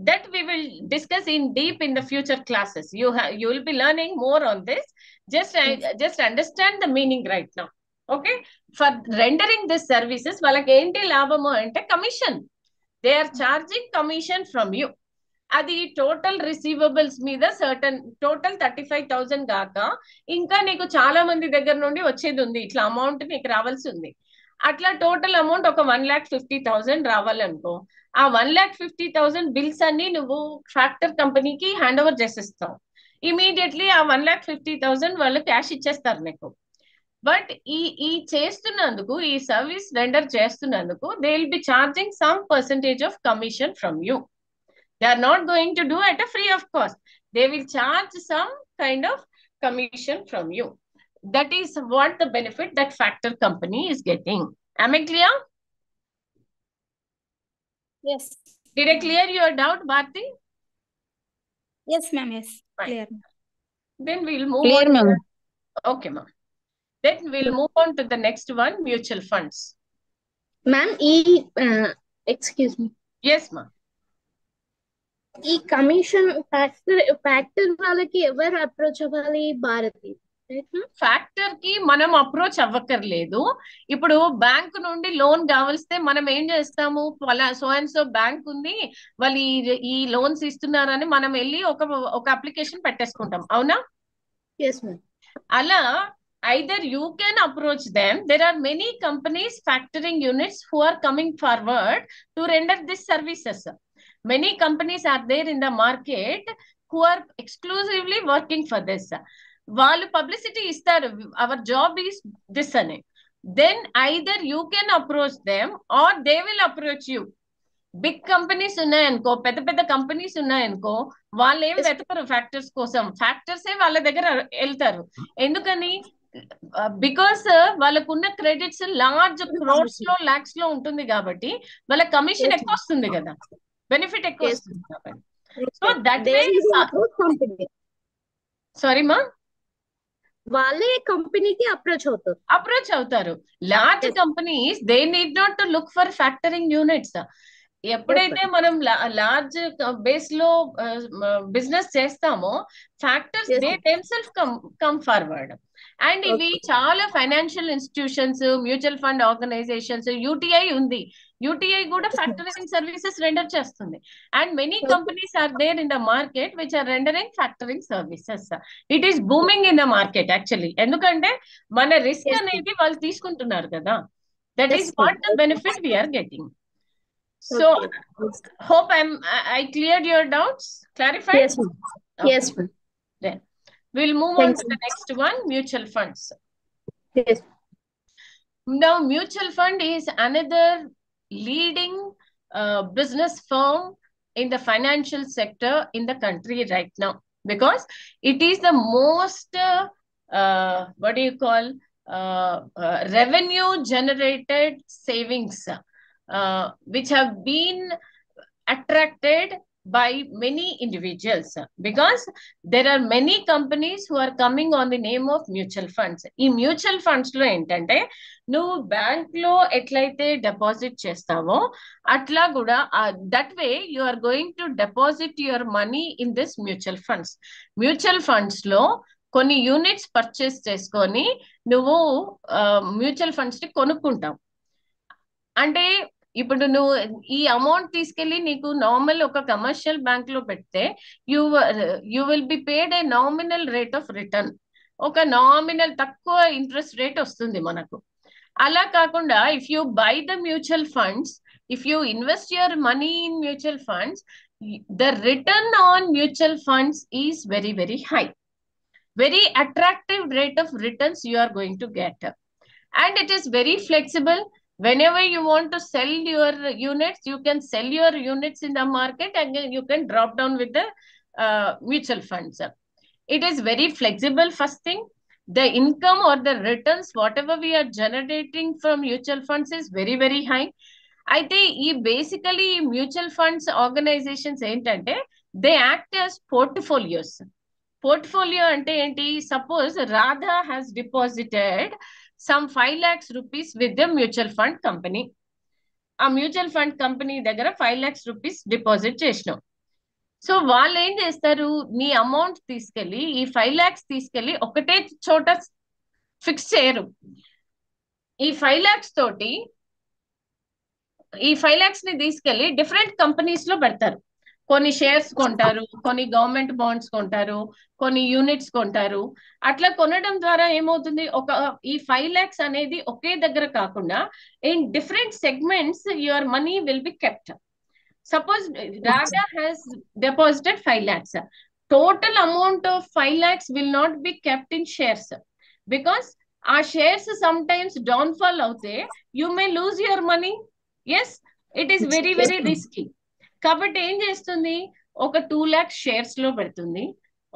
That we will discuss in deep in the future classes. You will be learning more on this. Just understand the meaning right now. Okay? For rendering these services, వాళ్ళకి ఏంటి లాభము అంటే commission. They are charging commission from you. అది total receivables మీద certain total 35,000 గాక ఇంకా నీకు చాలా మంది దగ్గర నుండి వచ్చేది ఉంది, ఇట్లా అమౌంట్ నీకు రావాల్సి ఉంది. అట్లా టోటల్ అమౌంట్ ఒక 1,50,000 రావాలనుకో, ఆ 1,50,000 బిల్స్ అన్ని నువ్వు ఫ్యాక్టర్ కంపెనీకి హ్యాండ్ ఓవర్ చేసేస్తావు. ఇమీడియట్లీ ఆ 1,50,000 వాళ్ళు క్యాష్ ఇచ్చేస్తారు నీకు. బట్ ఈ చేస్తున్నందుకు, ఈ సర్వీస్ రెండర్ చేస్తున్నందుకు, they will be charging some percentage of commission from you. They are not going to do at a free of cost. They will charge some kind of commission from you. That is what the benefit that factor company is getting. Am I clear? Yes. Did I clear your doubt, Bharti? Yes, ma'am. Yes. Fine. Clear. Then we'll move Clear, on. ma'am. Okay, ma'am. Then we'll move on to the next one, mutual funds. Ma'am, excuse me. Yes, ma'am. ఈ commission factor వాళ్ళకి ఎవరు approach అవ్వాలి? Bharati. Factor కి మనం approach అవ్వక్కర్లేదు. ఇప్పుడు bank నుండి loan కావలిస్తే మనం ఏం చేస్తాము, సో అండ్ సో బ్యాంక్ ఉంది, వాళ్ళు ఈ లోన్స్ ఇస్తున్నారని మనం వెళ్ళి ఒక అప్లికేషన్ పెట్టేసుకుంటాం. అవునా? అలా either you can approach them. There are many companies, factoring units, who are coming forward to render these services. Many companies are there in the market who are exclusively working for this. వాళ్ళు publicity ఇస్తారు, our job is this అని. Then either you can approach them or they will approach you. Big companies ఉన్నాయనుకో, పెద్ద పెద్ద companies ఉన్నాయనుకో, వాళ్ళు ఏం వెతకరు factors కోసం, ఫ్యాక్టర్సే వాళ్ళ దగ్గర వెళ్తారు. ఎందుకని? బికాస్ వాళ్ళకున్న క్రెడిట్స్ లార్జ్ క్రోర్స్ లో, లాక్స్ లో ఉంటుంది కాబట్టి వాళ్ళ కమిషన్ ఎక్కువ వస్తుంది కదా, బెనిఫిట్ ఎక్కువ వస్తుంది కాబట్టి. సో దట్ వే, సారీ మా, వాళ్ళే కంపెనీకి అప్రోచ్ అవుతారు. Large companies they need not to look for factoring units. ఎప్పుడైతే మనం లార్జ్ బేస్ లో బిజినెస్ చేస్తామో, factors they themselves come forward. And ఇవి చాలా financial institutions, mutual fund organisations, UTI ఉంది, యూటీఐ కూడా ఫ్యాక్టరింగ్ సర్వీసెస్ రెండర్ చేస్తుంది. And many companies are there in the market which are rendering factoring services. It is booming in the market actually. ఎందుకంటే మన risk అనేది వాళ్ళు తీసుకుంటున్నారు కదా. That is what the benefit we are getting. So, hope I cleared your doubts, clarified? Yes, ma'am. Yes, ma'am. Then We'll move on to the next one, mutual funds. Yes. Now, mutual fund is another leading business firm in the financial sector in the country right now, because it is the most, revenue generated savings, which have been attracted by many individuals, because there are many companies who are coming on the name of mutual funds. ఈ mutual funds లో ఏంటంటే నువ్వు bank లో ఎట్లయితే deposit చేస్తావో అట్లా కూడా that way you are going to deposit your money in this mutual funds. Mutual funds లో కొన్ని యూనిట్స్ పర్చేస్ చేసుకొని నువ్వు మ్యూచువల్ ఫండ్స్ ని కొనుక్కుంటావు. అంటే ఇప్పుడు నువ్వు ఈ అమౌంట్ తీసుకెళ్లి నీకు నార్మల్ ఒక కమర్షియల్ బ్యాంక్ లో పెడితే you will be paid A nominal rate of return. ఒక నామినల్ తక్కువ ఇంట్రెస్ట్ రేట్ వస్తుంది మనకు. అలా కాకుండా if you by the mutual funds, if you invest your money in mutual funds, the return on mutual funds is very very high. Very attractive rate of returns you are going to get. And it is very flexible. Whenever you want to sell your units, you can sell your units in the market and you can drop down with the mutual funds. It is very flexible. First thing, the income or the returns, whatever we are generating from mutual funds is very, very high. అయితే ఈ basically mutual funds organisations ఏంటంటే they act as portfolios. Portfolio అంటే ఏంటి? Suppose Radha has deposited some 5 lakhs rupees with the mutual fund company. ఆ mutual fund company దగ్గర 5 lakhs rupees deposit చేసినాం. So వాళ్ళు ఏం చేస్తారు, నీ అమౌంట్ తీసుకెళ్ళి ఈ 5 lakhs తీసుకెళ్ళి ఒకటే చోట ఫిక్స్ చేయరు. ఈ 5 lakhs తోటి ఈ 5 lakhs ని తీసుకెళ్ళి డిఫరెంట్ కంపెనీస్ లో పెడతారు. కొన్ని షేర్స్ కొంటారు, కొన్ని గవర్నమెంట్ బాండ్స్ కొంటారు, కొన్ని యూనిట్స్ కొంటారు. అట్లా కొనడం ద్వారా ఏమవుతుంది, ఈ 5 lakhs అనేది ఒకే దగ్గర కాకుండా in different segments your money will be kept. Suppose Radha has deposited 5 lakhs. Total amount of 5 lakhs will not be kept in shares, because ఆ షేర్స్ సమ్ టైమ్స్ డౌన్ఫాల్ అవుతే you may lose your money. Yes, it is very very risky. కాబట్టి ఏం చేస్తుంది, ఒక 2 lakhs shares లో పెడుతుంది,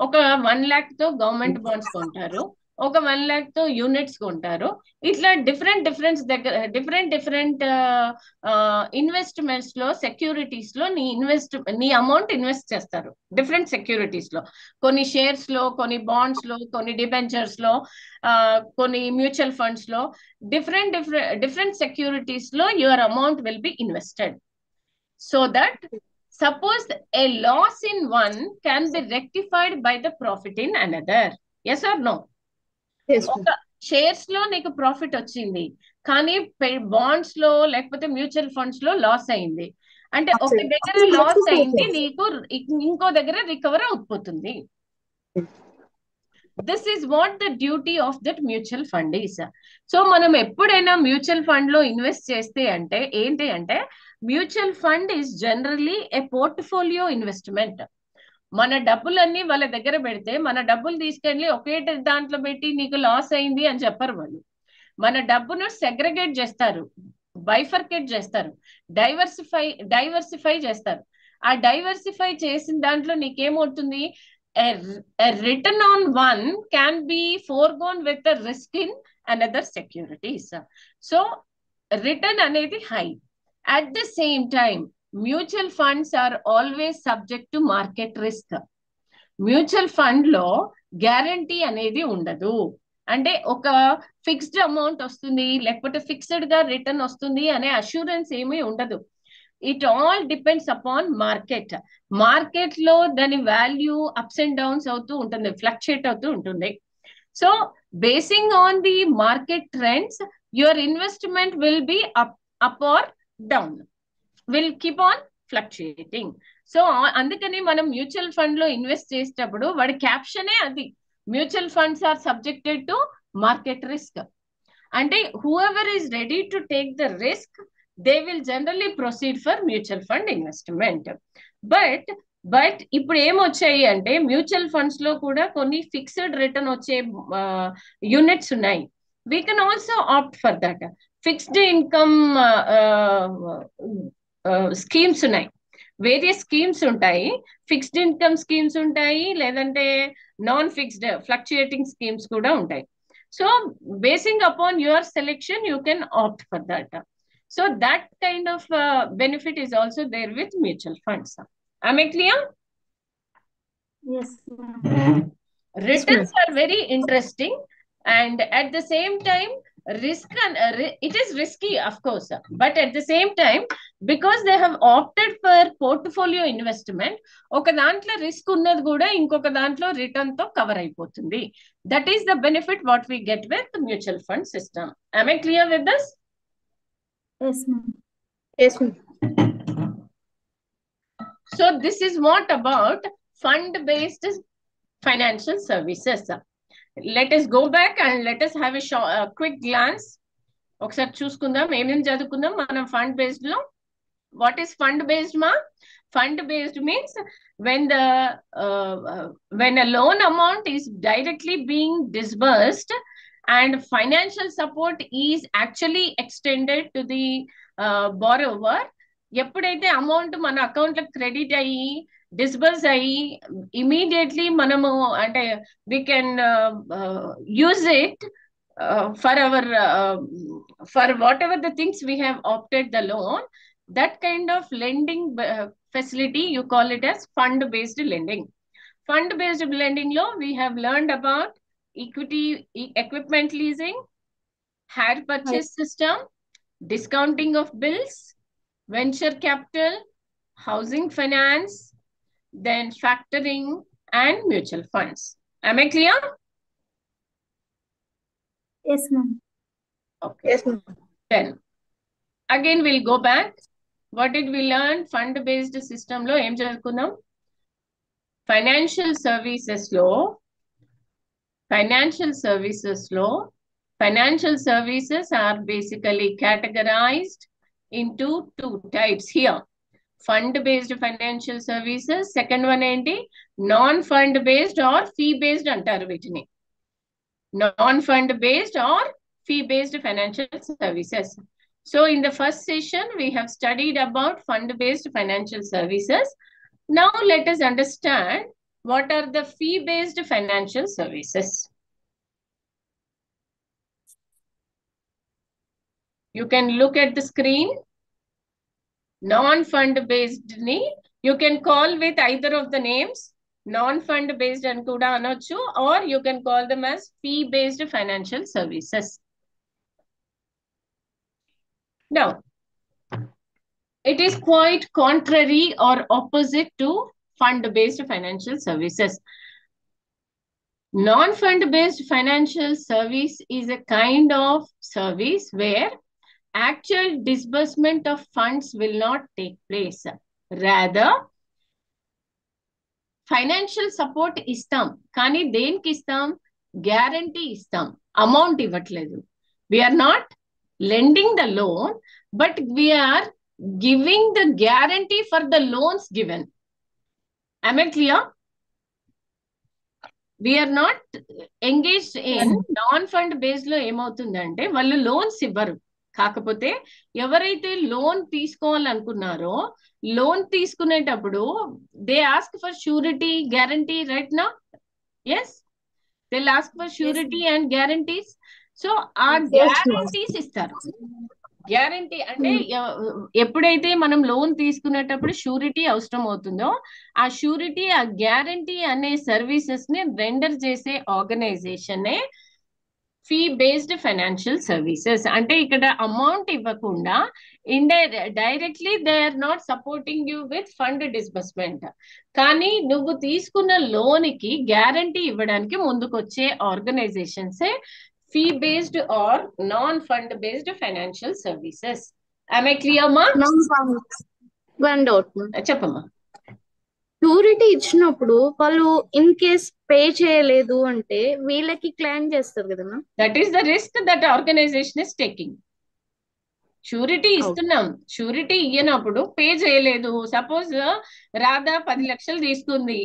ఒక 1 lakh తో గవర్నమెంట్ బాండ్స్ కొంటారు, ఒక 1 lakh తో యూనిట్స్ కొంటారు. ఇట్లా డిఫరెంట్ ఇన్వెస్ట్మెంట్స్ లో, సెక్యూరిటీస్ లో నీ అమౌంట్ ఇన్వెస్ట్ చేస్తారు. డిఫరెంట్ సెక్యూరిటీస్ లో, కొన్ని షేర్స్ లో, కొన్ని బాండ్స్ లో, కొన్ని డిబెంచర్స్ లో, కొన్ని మ్యూచువల్ ఫండ్స్ లో, డిఫరెంట్ సెక్యూరిటీస్ లో your amount will be invested. So that suppose a loss in one can be rectified by the profit in another. Yes or no? Yes. ఒక shares లో నీకు profit వచ్చింది, కానీ bonds లో లేకపోతే mutual funds లో loss అయింది. అంటే ఒక దగ్గర లాస్ అయింది, నీకు ఇంకో దగ్గర రికవర్ అయిపోతుంది. This is what the duty of that mutual fund is. So మనం ఎప్పుడైనా మ్యూచువల్ ఫండ్ లో ఇన్వెస్ట్ చేస్తే అంటే ఏంటి అంటే, mutual fund is generally A portfolio investment. మన డబ్బులన్నీ వాళ్ళ దగ్గర పెడితే మన డబ్బులు తీసుకెళ్ళి ఒకే దాంట్లో పెట్టి నీకు లాస్ అయింది అని చెప్పరు వాళ్ళు. మన డబ్బును సెగ్రిగేట్ చేస్తారు, బైఫర్కేట్ చేస్తారు, డైవర్సిఫై చేస్తారు. ఆ డైవర్సిఫై చేసిన దాంట్లో నీకేమవుతుంది, a return on one can be foregone with the risk in another securities. So return అనేది high. At the same time, mutual funds are always subject to market risk. Mutual fund లో guarantee అనేది ఉండదు. అంటే ఒక fixed amount వస్తుంది లేకపోతే fixed గా return వస్తుంది అనే అష్యూరెన్స్ ఏమీ ఉండదు. It all depends upon market. Market లో దాని వాల్యూ అప్స్ అండ్ డౌన్స్ అవుతూ ఉంటుంది, ఫ్లక్చుయేట్ అవుతూ ఉంటుంది. So basing on the market trends your investment will be up or down, will keep on fluctuating. So అందుకని మనం మ్యూచువల్ ఫండ్ లో invest చేసేటప్పుడు వాడి క్యాప్షనే అది, mutual funds are subjected to market risk. అంటే whoever is ready to take the risk, they will generally proceed for mutual fund investment. But but ఇప్పుడు ఏమొచ్చాయి అంటే మ్యూచువల్ ఫండ్స్ లో కూడా కొన్ని ఫిక్స్డ్ రిటర్న్ వచ్చే యూనిట్స్ ఉన్నాయి. We can also opt for that. Fixed income schemes ఉన్నాయి, various schemes ఉంటాయి. ఫిక్స్డ్ ఇన్కమ్ స్కీమ్స్ ఉంటాయి, లేదంటే నాన్ ఫిక్స్డ్ ఫ్లక్చుయేటింగ్ స్కీమ్స్ కూడా ఉంటాయి. So basing upon your selection you can opt for that. So that kind of benefit is also there with mutual funds. Am I clear? Yes, ma'am. Returns are very interesting, and at the same time risk and it is risky, of course, but at the same time, because they have opted for portfolio investment, ఒక దాంట్లో risk ఉన్నది కూడా ఇంకొక దాంట్లో return తో cover అయిపోతుంది. That is the benefit what we get with mutual fund system. Am I clear with this? Yes, ma'am. Yes, ma'am. So this is what about fund based financial services. Let us go back and let us have a quick glance. ఒకసారి చూసుకుందాం ఏమేమి చదువుకుందాం మనం fund based లో. What is fund based మా? Fund based means when a loan amount is directly being disbursed and financial support is actually extended to the borrower. ఎప్పుడైతే amount మన account లో క్రెడిట్ అయ్యి డిస్బర్స్ అయ్యి ఇమీడియట్లీ మనము అంటే we can use it for our for whatever the things we have opted the loan, that kind of lending facility you call it as fund based lending. Fund based lending law we have learned about equity equipment leasing, hire purchase system, discounting of bills, venture capital, housing finance, then factoring and mutual funds. Am I clear? Yes, ma'am. Okay. Yes, ma'am. Then again we'll go back. What did we learn? Fund based system lo em chadukunnam? Financial services law. Financial services are basically categorized into two types here. Fund based financial services, second one enti non fund based or fee based antaru vitini. Non fund based or fee based financial services. So in the first session we have studied about fund based financial services. Now let us understand what are the fee based financial services. You can look at the screen. Non-fund based ni you can call with either of the names. Non-fund based and kuda anochu, or you can call them as fee based financial services. Now it is quite contrary or opposite to fund based financial services. Non-fund based financial service is a kind of service where actual disbursement of funds will not take place. Rather, financial support ఇస్తాం, కానీ దేనికి ఇస్తాం? Guarantee ఇస్తాం, amount ఇవ్వట్లేదు. We're not lending the loan, but we're giving the guarantee for the loans given. Am I clear? We're not engaged in non fund based లో ఏమవుతుందంటే వాళ్ళు loans ఇవ్వరు. కాకపోతే ఎవరైతే లోన్ తీసుకోవాలనుకున్నారో లోన్ తీసుకునేటప్పుడు they ask for surety guarantee, right నా? Yes, they ask for surety and guarantees. So ఆ గ్యారంటీస్ ఇస్తారు. గ్యారంటీ అంటే ఎప్పుడైతే మనం లోన్ తీసుకునేటప్పుడు షూరిటీ అవసరం అవుతుందో ఆ షూరిటీ, ఆ గ్యారంటీ అనే సర్వీసెస్ ని రెండర్ చేసే organisation fee based financial services. అంటే ఇక్కడ అమౌంట్ ఇవ్వకుండా directly they are not supporting you with fund disbursement, కానీ నువ్వు తీసుకున్న లోన్ కి గ్యారంటీ ఇవ్వడానికి ముందుకొచ్చే ఆర్గనైజేషన్సే fee based or non fund based financial services. Am I clear, ma? One doubt, ma'am. చెప్పమ్మా. Surety ఇచ్చినప్పుడు వాళ్ళు ఇన్ కేస్ పే చేయలేదు అంటే వీళ్ళకి క్లెయిమ్ చేస్తారు కదా ma'am? That is the risk that organization is taking. Surety ఇస్తున్నాం, షూరిటీ ఇయ్యనప్పుడు పే చేయలేదు. సపోజ్ రాధా 10 లక్షలు తీసుకుంది,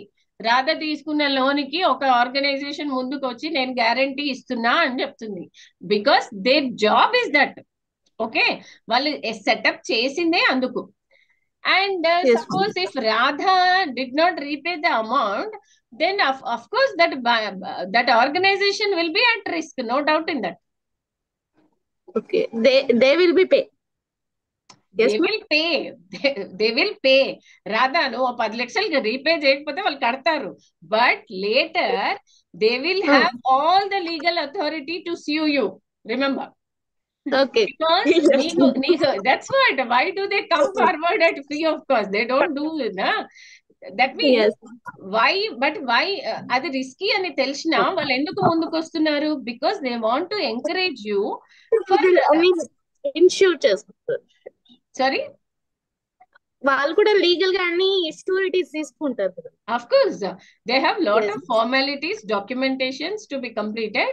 రాధా తీసుకున్న లోన్ కి ఒక ఆర్గనైజేషన్ ముందుకు వచ్చి నేను గ్యారంటీ ఇస్తున్నా అని చెప్తుంది. Because their job is that. Okay, వాళ్ళు సెటప్ చేసిందే అందుకు. And Yes, suppose if Radha did not repay the amount, then of course that organization will be at risk, no doubt in that. okay. They will be pay. Yes, They ma'am. will pay. They will pay. Radha no 10 లక్షలు repay చేయకపోతే వాళ్ళు కడతారు. But later they will have all the legal authority to sue you. Remember. Okay. Because that's what. Why do they come forward at free of cost? They don't do it. That means Yes. why? But why? అది risky అని తెలిసినా వాళ్ళు ఎందుకు ముందుకు వస్తున్నారు? Because they want to encourage you for. I mean, ensure చేసుకుంటారు. Sorry. వాళ్ళు కూడా లీగల్ గా అన్ని షూరిటీస్ తీసుకుంటారు కదా. Of course, they have lot Yes. of formalities, documentations to be completed.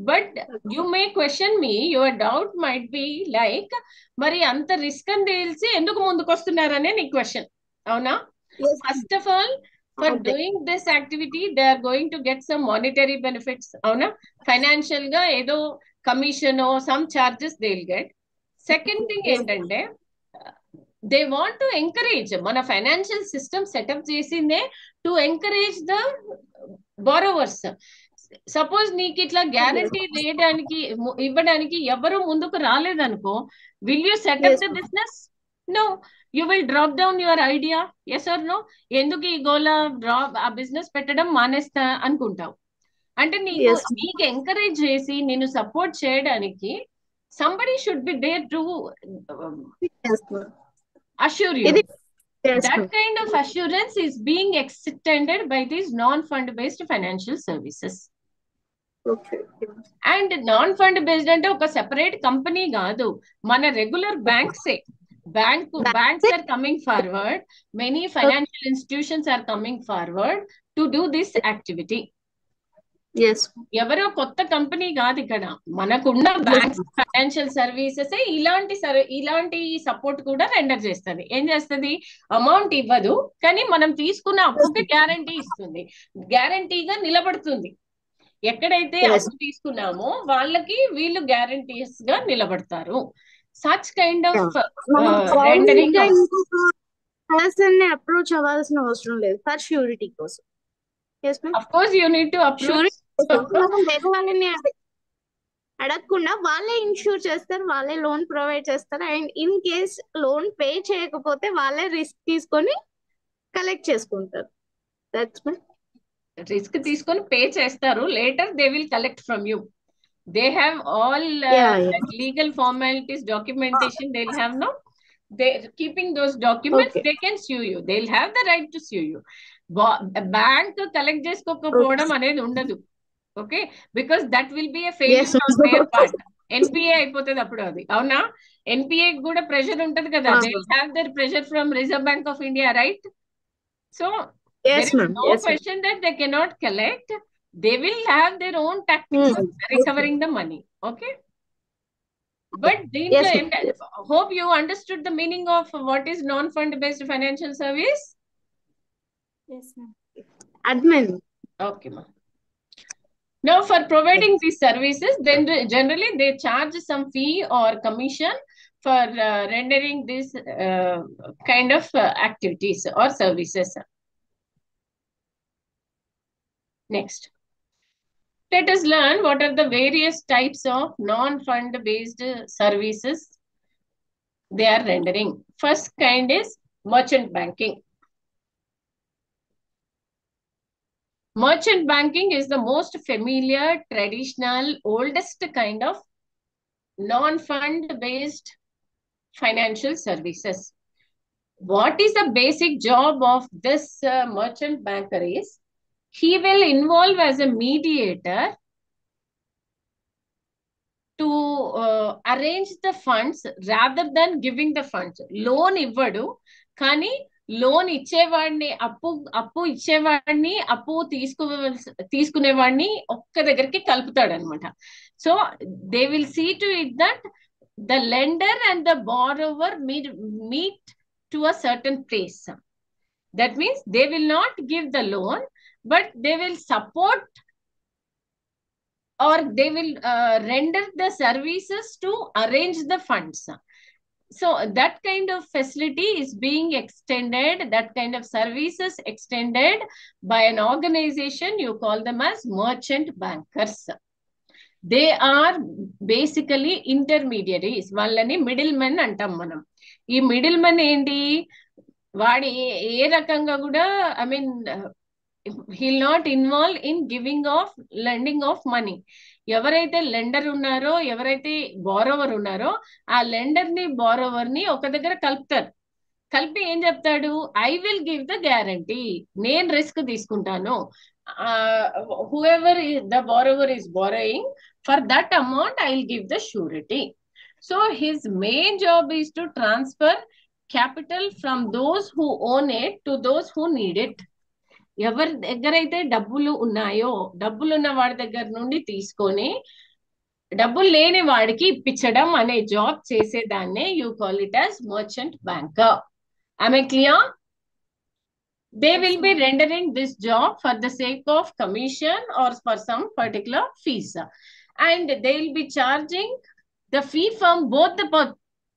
But you may question me. Your doubt might be like, మరి అంత risk అని తెలిసి ఎందుకు ముందుకు వస్తున్నారనే నీ క్వశ్చన్, అవునా? Yes. First of all, for Okay. doing this activity, they are going to get some monetary benefits, అవునా? Financial గా ఏదో commission some charges they'll get. Second thing Yes. ఏంటంటే, దే వాంట్ టు ఎంకరేజ్, మన financial system setup చేసిందే to encourage the borrowers. Suppose నీకు ఇట్లా guarantee వేయడానికి ఇవ్వడానికి ఎవరు ముందుకు రాలేదనుకో, will you set up the business? No, you will drop down your idea. Yes or no? ఎందుకు ఈ గోలా ఆ బిజినెస్ పెట్టడం మానేస్తా అనుకుంటావు. అంటే నీకు ఎంకరేజ్ చేసి నేను సపోర్ట్ చేయడానికి somebody should be there to assure you. Yes, That kind of assurance is being extended by these non-fund based financial services. Okay. And non-fund based అంటే ఒక సెపరేట్ కంపెనీ కాదు, మన regular బ్యాంక్సే. Banks are coming forward, many financial institutions are coming forward to do this activity. Yes. ఎవరో కొత్త company కాదు ఇక్కడ, మనకున్న banks financial services ఇలాంటి సపోర్ట్ కూడా రెండర్ చేస్తుంది. ఏం చేస్తుంది? అమౌంట్ ఇవ్వదు, కానీ మనం తీసుకున్న అప్పుకి గ్యారంటీ ఇస్తుంది, గ్యారంటీగా నిలబడుతుంది. ఎక్కడైతే అప్పు తీసుకున్నామో వాళ్ళకి వీళ్ళు గ్యారంటీస్ గా నిలబడతారు. Such kind of rendering. Person ని అప్రోచ్ అవ్వాల్సిన అవసరం లేదు ఫర్ ష్యూరిటీ కోసం. Of course you need to approach. వాళ్ళని అడగకుండా వాళ్ళే ఇన్ష్యూర్ చేస్తారు, వాళ్ళే లోన్ ప్రొవైడ్ చేస్తారు. And in case loan pay చేయకపోతే వాళ్ళే రిస్క్ తీసుకొని కలెక్ట్ చేసుకుంటారు. దట్స్ మై రిస్క్ తీసుకొని పే చేస్తారు. Later they will collect from you. They have all legal formalities, documentation they'll have now. They keeping those documents, they can sue you. They'll have the right to sue you. Bank collect చేసుకోకపోవడం అనేది ఉండదు. Okay, because that will be a failure on their part. NPA అయిపోతుంది అప్పుడు అది, అవునా? NPA కూడా pressure ఉంటది కదా. They will have their pressure from reserve bank of India, right? So there is no question that they cannot collect. They will have their own tactics of recovering the money. Okay, but hope you understood the meaning of what is non-fund based financial service. Yes ma'am. Admin. Okay ma'am. Now for providing these services, then generally they charge some fee or commission for rendering this kind of activities or services. Next, let us learn what are the various types of non-fund based services they are rendering. First kind is merchant banking. Merchant banking is the most familiar, traditional, oldest kind of non-fund based financial services. What is the basic job of this merchant banker is, he will involve as a mediator to arrange the funds rather than giving the funds. Loan ఇవ్వడు, కానీ loan ఇచ్చేవాడిని, అప్పు ఇచ్చేవాడిని, అప్పు తీసుకునేవాడిని ఒక్క దగ్గరికి కలుపుతాడు అనమాట. So they will see to it that the lender and the borrower meet to a certain place. That means they will not give the loan, but they will support or they will render the services to arrange the funds. So that kind of facility is being extended, that kind of services extended by an organization. You call them as merchant bankers. They are basically intermediaries. వాళ్ళని middle men అంటాం మనం. ఈ middle men ఏంటి, వాడి ఏ రకంగా కూడా I mean he'll not involve in giving of lending of money. ఎవరైతే lender ఉన్నారో, ఎవరైతే బారోవర్ ఉన్నారో, ఆ లెండర్ ని బారోవర్ ని ఒక దగ్గర కలుపుతారు. కలిపి ఏం చెప్తాడు, I will give the guarantee, నేను రిస్క్ తీసుకుంటాను. whoever the borrower is borrowing, for that amount I will give the surety. So his main job is to transfer capital from those who own it to those who need it. ఎవరి దగ్గరైతే డబ్బులు ఉన్నాయో, డబ్బులు ఉన్న వాడి దగ్గర నుండి తీసుకొని డబ్బులు లేని వాడికి ఇప్పించడం అనే జాబ్ చేసేదాన్నే you call it as merchant banker. Am I clear? They will be rendering this job for the sake of commission or for some particular fees. And they will be charging the fee from both the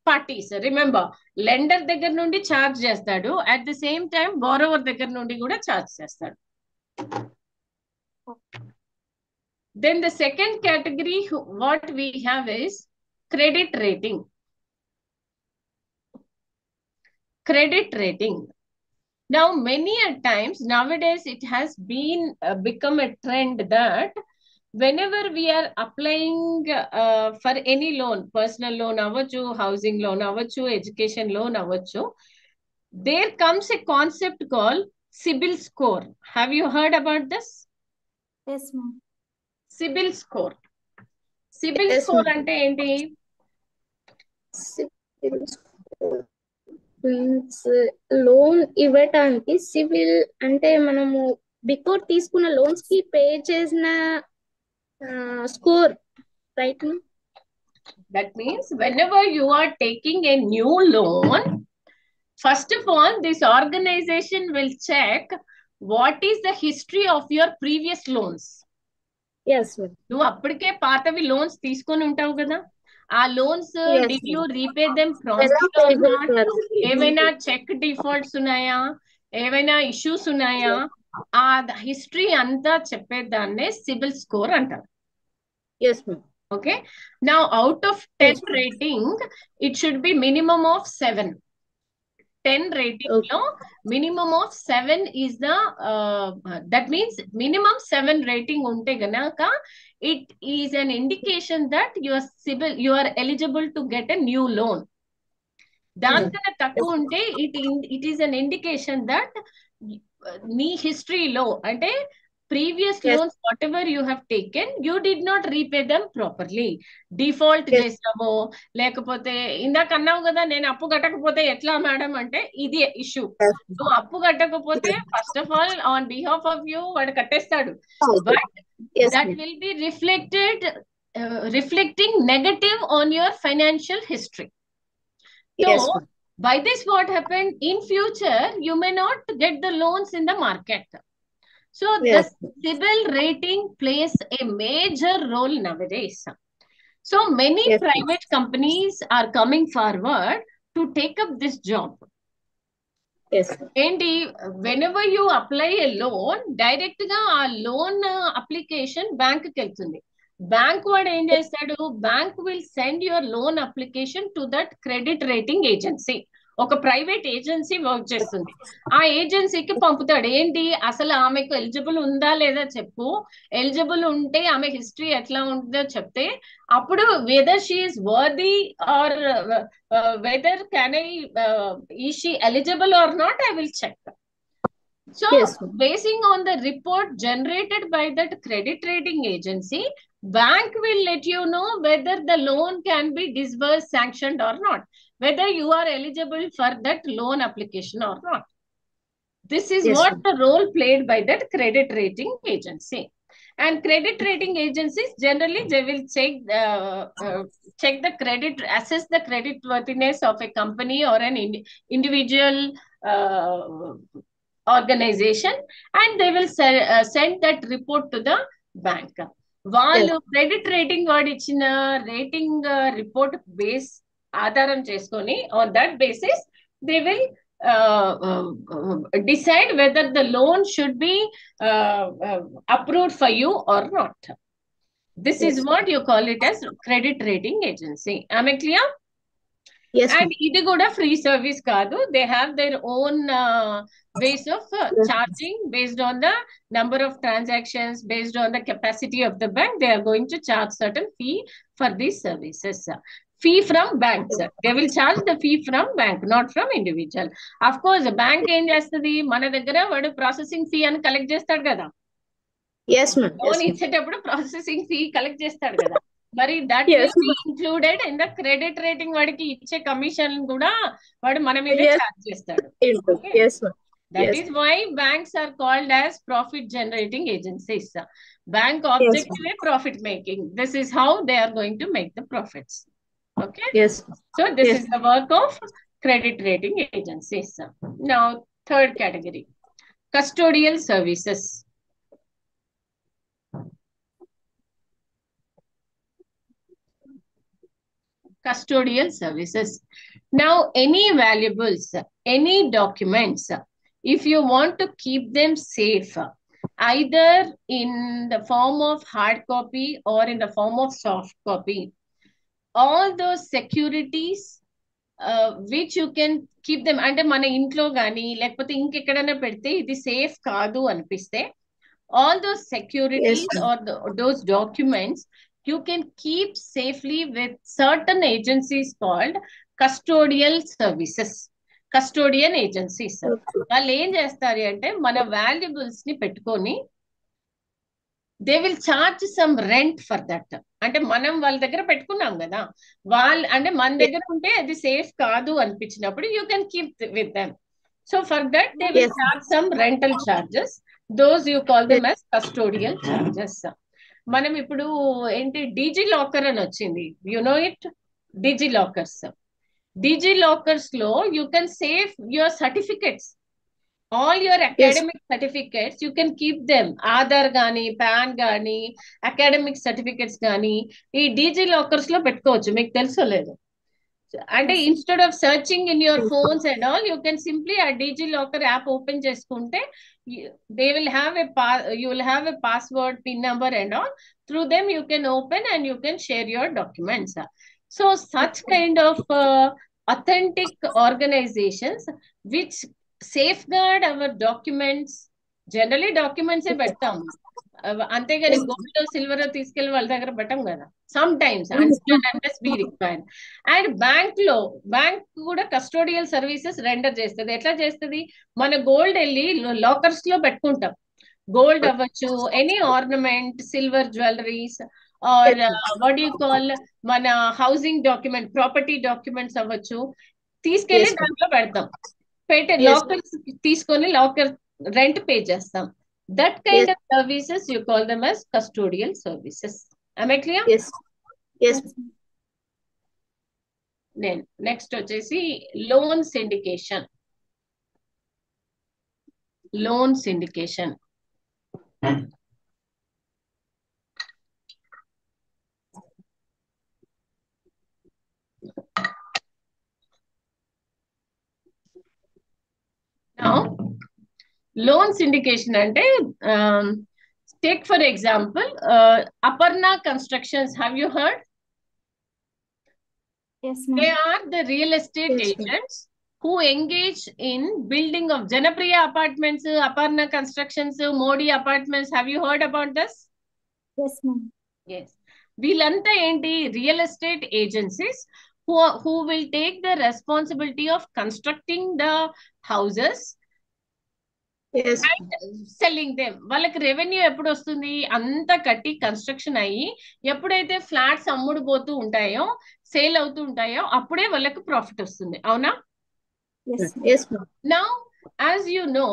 parties. Remember, lender దగ్గర నుండి charge చేస్తాడు, at the same time borrower దగ్గర నుండి కూడా charge చేస్తాడు. Then the second category what we have is credit rating. Credit rating. Now, many a times nowadays it has been become a trend that whenever we are applying for any loan, personal loan avvachu, housing loan avvachu, education loan avvachu, there comes a concept called CIBIL score. Have you heard about this? Yes, ma'am. CIBIL score. CIBIL Yes, score ma'am. ante enti? CIBIL score means loan ఇవ్వటానికి civil అంటే మనము before తీసుకున్న loans కి pay చేసిన score, right? That means whenever you are taking a new loan, first of all, this organization will check what is the history of your previous loans. Yes, ma'am. నువ్వు అప్పటికే పాతవి loans తీసుకొని ఉంటావు కదా, ఆ loans Yes, did you ma'am. Repay them ఎలా promptly pay are not? చేస్తారు? ఏమైనా చెక్ డిఫాల్ట్స్ ఉన్నాయా, ఏమైనా ఇష్యూస్ ఉన్నాయా, ఆ హిస్టరీ అంతా చెప్పేదాన్నే సిబిల్ స్కోర్ అంటారు. Yes, ma'am. Okay, now out of 10 Yes, ma'am. rating, it should be minimum of 7. 10 rating Okay. lo minimum of 7 is the that means minimum 7 rating unte ganaka it is an indication that you are eligible to get a new loan. దానికన్నా తక్కువ ఉంటే it is an indication that నీ హిస్టరీలో అంటే previous Yes. loans whatever you have taken, you did not repay them properly. Default Yes. చేసావో, లేకపోతే ఇందాక అన్నావు కదా నేను అప్పు కట్టకపోతే ఎట్లా మేడం అంటే ఇది ఇష్యూ. Yes. నువ్వు అప్పు కట్టకపోతే first of all on behalf of you వాడు కట్టేస్తాడు, but Yes, that ma'am. will be reflecting negative on your financial history. So Yes, ma'am. by this what happened in future, you may not get the loans in the market. So Yes. the CIBIL rating plays a major role nowadays. So many Yes, private companies are coming forward to take up this job. Yes. ఏంటి, whenever you apply a loan, direct గా ఆ loan application bank కి వెళ్తుంది. Bank వాడు ఏం చేస్తాడు, bank will send your loan application to that credit rating agency. ఒక private agency work చేస్తుంది, ఆ ఏజెన్సీకి పంపుతాడు. ఏంటి, అసలు ఆమెకు ఎలిజిబుల్ ఉందా లేదా చెప్పు, ఎలిజిబుల్ ఉంటే ఆమె హిస్టరీ ఎట్లా ఉంటుందో చెప్తే అప్పుడు whether she is worthy or whether can I is she eligible or not, I will check. So Yes, ma'am. basing on the report generated by that credit rating agency, bank will let you know whether the loan can be disbursed, sanctioned or not, whether you are eligible for that loan application or not. This is Yes, what ma'am. the role played by that credit rating agency. And credit rating agencies, generally they will check the credit, assess the credit worthiness of a company or an individual organization, and they will send that report to the bank. వాళ్ళు credit rating వాడు ఇచ్చిన rating report base ఆధారం చేసుకొని on that basis they will decide whether the loan should be approved for you or not. This is what you call it as credit rating agency. Am I clear? Yes, and ఇది కూడా free service కాదు. They have their own ways of charging based on the number of transactions, based on the capacity of the bank. They are going to charge certain fee for these services. Fee from banks. They will charge the fee from bank, not from individual. Of course, bank ఏం చేస్తుంది, మన దగ్గర వాడు processing fee అని collect చేస్తాడు కదా. Loan ఇచ్చేటప్పుడు processing fee collect చేస్తాడు కదా. మరి that will be included in the credit rating. వాడికి ఇచ్చే కమిషన్ కూడా వాడు మన మీదే ఛార్జ్ చేస్తాడు. That is why banks are called as profit generating agencies. Bank objective is profit making. This is how they are going to make the profits. Okay. So this is the work of credit rating agencies. Now, third category, custodial services. Custodial services. Now, any valuables, any documents, if you want to keep them safe, either in the form of hard copy or in the form of soft copy, all those securities which you can keep them, అంటే మన ఇంట్లో కానీ లేకపోతే ఇంకెక్కడైనా పెడితే ఇది safe కాదు అనిపిస్తే, all those securities or those documents you can keep safely with certain agencies called custodial services. Custodian agencies. వాళ్ళు ఏం చేస్తారు అంటే మన వాల్యుబుల్స్ ని పెట్టుకొని they will charge some rent for that. అంటే మనం వాళ్ళ దగ్గర పెట్టుకున్నాం కదా, వాళ్ళు అంటే మన దగ్గర ఉంటే అది సేఫ్ కాదు అనిపించినప్పుడు you can keep with them. So for that they will charge some rental charges. Those you call them as custodial charges. మనం ఇప్పుడు ఏంటి డిజి లాకర్ అని వచ్చింది, you know it. DigiLockers, DigiLockers లో you can save your certificates, all your academic certificates you can keep them. Aadhar gaani, pan gaani, academic certificates gaani ee digi lockers lo pettukochu. Meeku teluso ledu అంటే instead of searching in your phones and all, you can simply a digi locker app open చేసుకుంటే they will have you will have a password, pin number and all. Through them you can open and you can share your documents. So such kind of authentic organizations which safeguard our documents. Generally documents ఏ పెడతాం, అంతేగాని gold silver తీసుకెళ్లి వాళ్ళ దగ్గర పెట్టం కదా. Some times unless we require. And bank కూడా custodial services render చేస్తుంది. ఎట్లా చేస్తుంది, మన గోల్డ్ వెళ్ళి లాకర్స్ లో పెట్టుకుంటాం. గోల్డ్ అవ్వచ్చు, any ornament, silver jewelleries or what you call మన హౌసింగ్ డాక్యుమెంట్, ప్రాపర్టీ డాక్యుమెంట్స్ అవ్వచ్చు, తీసుకెళ్లి దాంట్లో పెడతాం. పెట్టే లాకర్ తీసుకొని లాకర్ రెంట్ పే చేస్తాం. That kind of services you call them as custodial services. Am I clear? Yes. Then next వచ్చేసి loan syndication. Loan syndication. Now, loan syndication అంటే take for example Aparna Constructions. Have you heard? Yes, ma'am. They are the real estate agents who engage in building of Janapriya Apartments, Aparna Constructions, Modi Apartments. Have you heard about this? Yes, ma'am. Yes. వీళ్ళంతా ఏంటి, real estate agencies who will take the responsibility of constructing the houses and selling them. వాళ్ళకి revenue ఎప్పుడు వస్తుంది, అంతా కట్టి construction అయ్యి ఎప్పుడైతే flats అమ్ముడు పోతూ ఉంటాయో, సేల్ అవుతూ ఉంటాయో అప్పుడే వాళ్ళకి ప్రాఫిట్ వస్తుంది. అవునా? Yes. Now, as you know,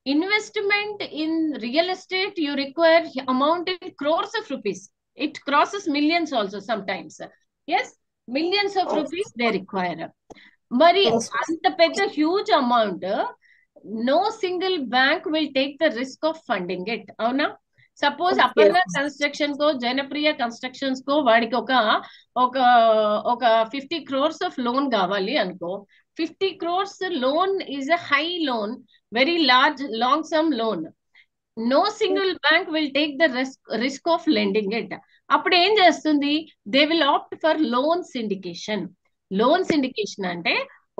Investment in real estate, you require amount in crores of rupees. It crosses millions also sometimes. Yes, millions of rupees they require. మరి అంత పెద్ద huge amount no single bank will take the risk of funding it. అవునా? Suppose Aparna construction co, Janapriya constructions co వాడికి ఒక ఒక ఒక 50 crores of loan కావాలి అనుకో. 50 crores loan is a high loan, very large long sum loan. No single bank will take the risk of lending it. అప్పుడు ఏం చేస్తుంది? They will opt for loan syndication. Loan syndication అంటే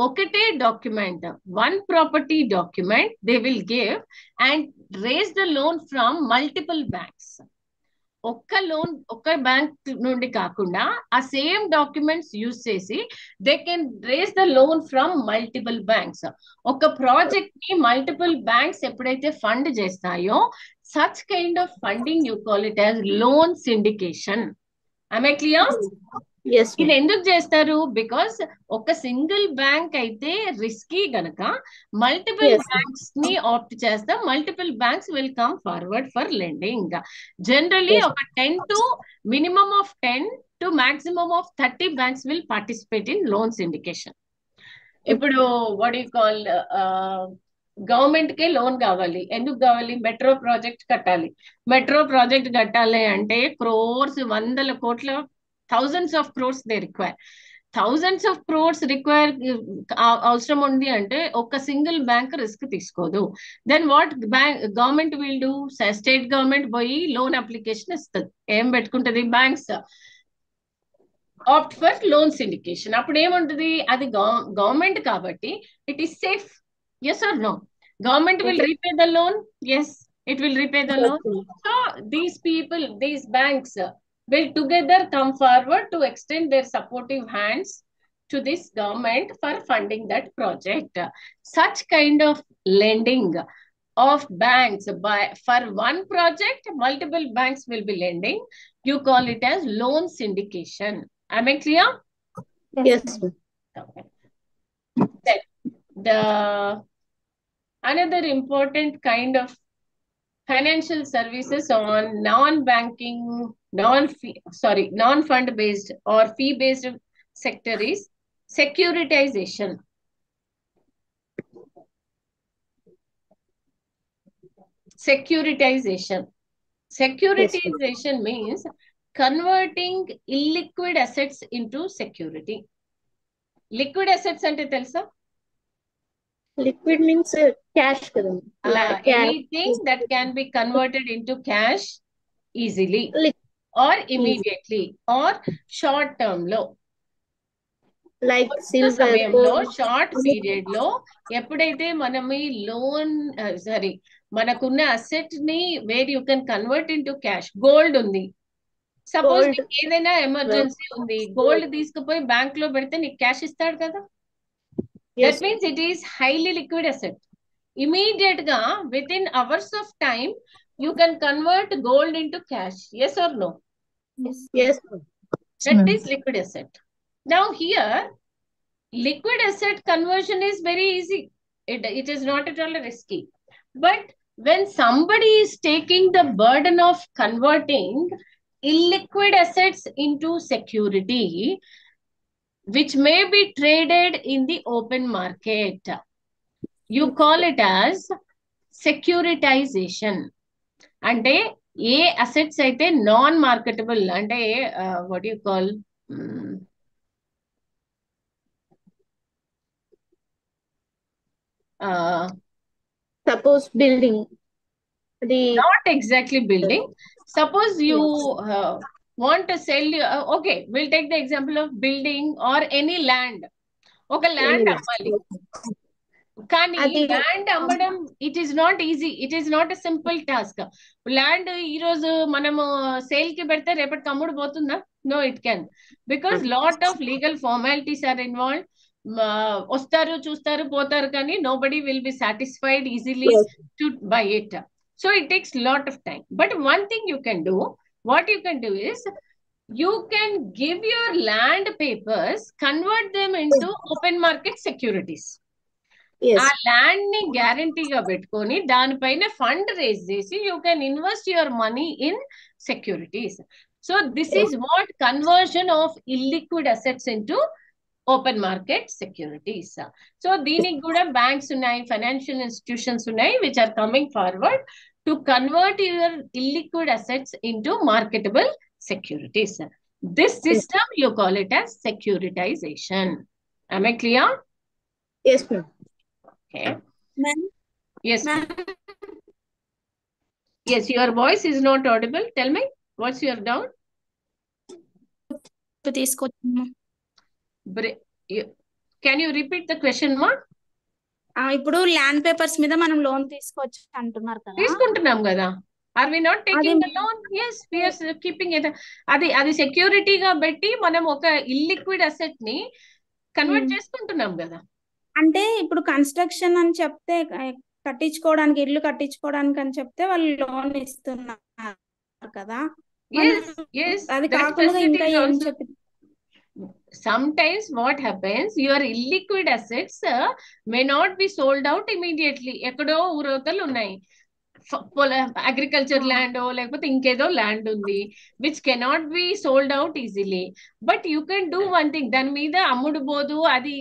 ఒకటే document, one property document they will give and raise the loan from multiple banks. ఒక్క loan ఒక్క bank నుండి కాకుండా ఆ సేమ్ డాక్యుమెంట్స్ యూజ్ చేసి they can raise the loan from multiple banks. ఒక project ని మల్టిపుల్ బ్యాంక్స్ ఎప్పుడైతే ఫండ్ చేస్తాయో, such kind of funding you call it as loan syndication. Am I clear? ఇది ఎందుకు చేస్తారు? బికాస్ ఒక సింగిల్ బ్యాంక్ అయితే రిస్కీ గనక మల్టిపుల్ బ్యాంక్స్ ని ఆప్ట్ చేస్తాం. Multiple banks will come forward for lending. Generally ఒక 10 to minimum of 10 to maximum of 30 banks will participate in loan syndication. ఇప్పుడు వాట్ యు కాల్ గవర్నమెంట్ కే loan కావాలి. ఎందుకు కావాలి? మెట్రో ప్రాజెక్ట్ కట్టాలి. మెట్రో ప్రాజెక్ట్ కట్టాలి అంటే క్రోర్స్, వందల కోట్ల, thousands of crores they require. Thousands of crores require అవసరం ఉంది అంటే ఒక సింగిల్ బ్యాంక్ రిస్క్ తీసుకోదు. Then what government will do? State government పోయి లోన్ అప్లికేషన్ ఇస్తుంది. ఏం పెట్టుకుంటది? Banks opt for loan syndication. అప్పుడు ఏముంటది? అది గవర్నమెంట్ కాబట్టి it is safe. Yes or no? Government will repay the loan. Yes, it will repay the loan. So these people, these banks will together come forward to extend their supportive hands to this government for funding that project. Such kind of lending of banks for one project, multiple banks will be lending. You call it as loan syndication. Am I clear? Yes. Okay. Then the another important kind of financial services on non-banking, non-fund based or fee based sector is securitization. Securitization means converting illiquid assets into security. Liquid assets ante telusa? Liquid means cash. Anything that can be converted into cash easily or immediately or short term లో, like silver సమయంలో, short period లో ఎప్పుడైతే మనం ఈ loan మనకున్న asset ని where you can convert into cash. Gold ఉంది, suppose ఏదైనా ఎమర్జెన్సీ ఉంది, గోల్డ్ తీసుకుపోయి బ్యాంక్ లో పెడితే నీకు క్యాష్ ఇస్తాడు కదా. That means it is highly liquid asset. Immediate గా within hours of time you can convert gold into cash. Yes or no? Yes. That is liquid asset. Now here, liquid asset conversion is very easy. It is not at all risky. But when somebody is taking the burden of converting illiquid assets into security, which may be traded in the open market, you call it as securitization. అంటే ఏ assets అయితే non marketable, అంటే what you call, suppose building, not exactly building. Suppose you want to sell, okay, we'll take the example of building or any land. ఒక land అమ్మాలి, కానీ land అమ్మడం it is not easy. It is not a simple task. Land ఈ రోజు మనము sale కి పెడితే రేపటికి అమ్ముడు పోతుందా? No, it can, because lot of legal formalities are involved. వస్తారు, చూస్తారు, పోతారు, కానీ nobody will be satisfied easily to buy it. So it takes lot of time. But one thing you can do, what you can do is you can give your land papers, convert them into open market securities. Yes. ఆ land ని గ్యారంటీగా పెట్టుకొని దానిపైన fund raise చేసి you can invest your money in securities. So this is what conversion of illiquid assets into open market securities. So దీనికి కూడా banks ఉన్నాయి, financial institutions ఉన్నాయి which are coming forward to convert your illiquid assets into marketable securities. This system you call it as securitization. Am I clear? Yes, ma'am. Okay. Ma'am, Yes. ma'am, Yes, your voice is not audible. Tell me, what's your doubt? తీసుకొచ్చాము. Can you repeat the question, ma? ఇప్పుడు land papers మీద మనం loan తీసుకోవచ్చు అంటున్నారు కదా. తీసుకుంటున్నాం కదా. Are we not taking the loan? Yes, we are keeping it. అది సెక్యూరిటీగా పెట్టి మనం ఒక ఇల్లిక్విడ్ అసెట్ ని కన్వర్ట్ చేసుకుంటున్నాం కదా. అంటే ఇప్పుడు కన్స్ట్రక్షన్ అని చెప్తే కట్టించుకోవడానికి, ఇల్లు కట్టించుకోవడానికి అని చెప్తే వాళ్ళు లోన్ ఇస్తున్నారు కదా. అది కాకుండా ఇంకా ఏం చెప్పి sometimes what happens, your illiquid assets may not be sold out immediately. ఎక్కడో ఊరవతలు ఉన్నాయి, అగ్రికల్చర్ ల్యాండ్ లేకపోతే ఇంకేదో ల్యాండ్ ఉంది which cannot be sold out easily. But you can do one thing, దాని మీద అమ్ముడు పోదు, అది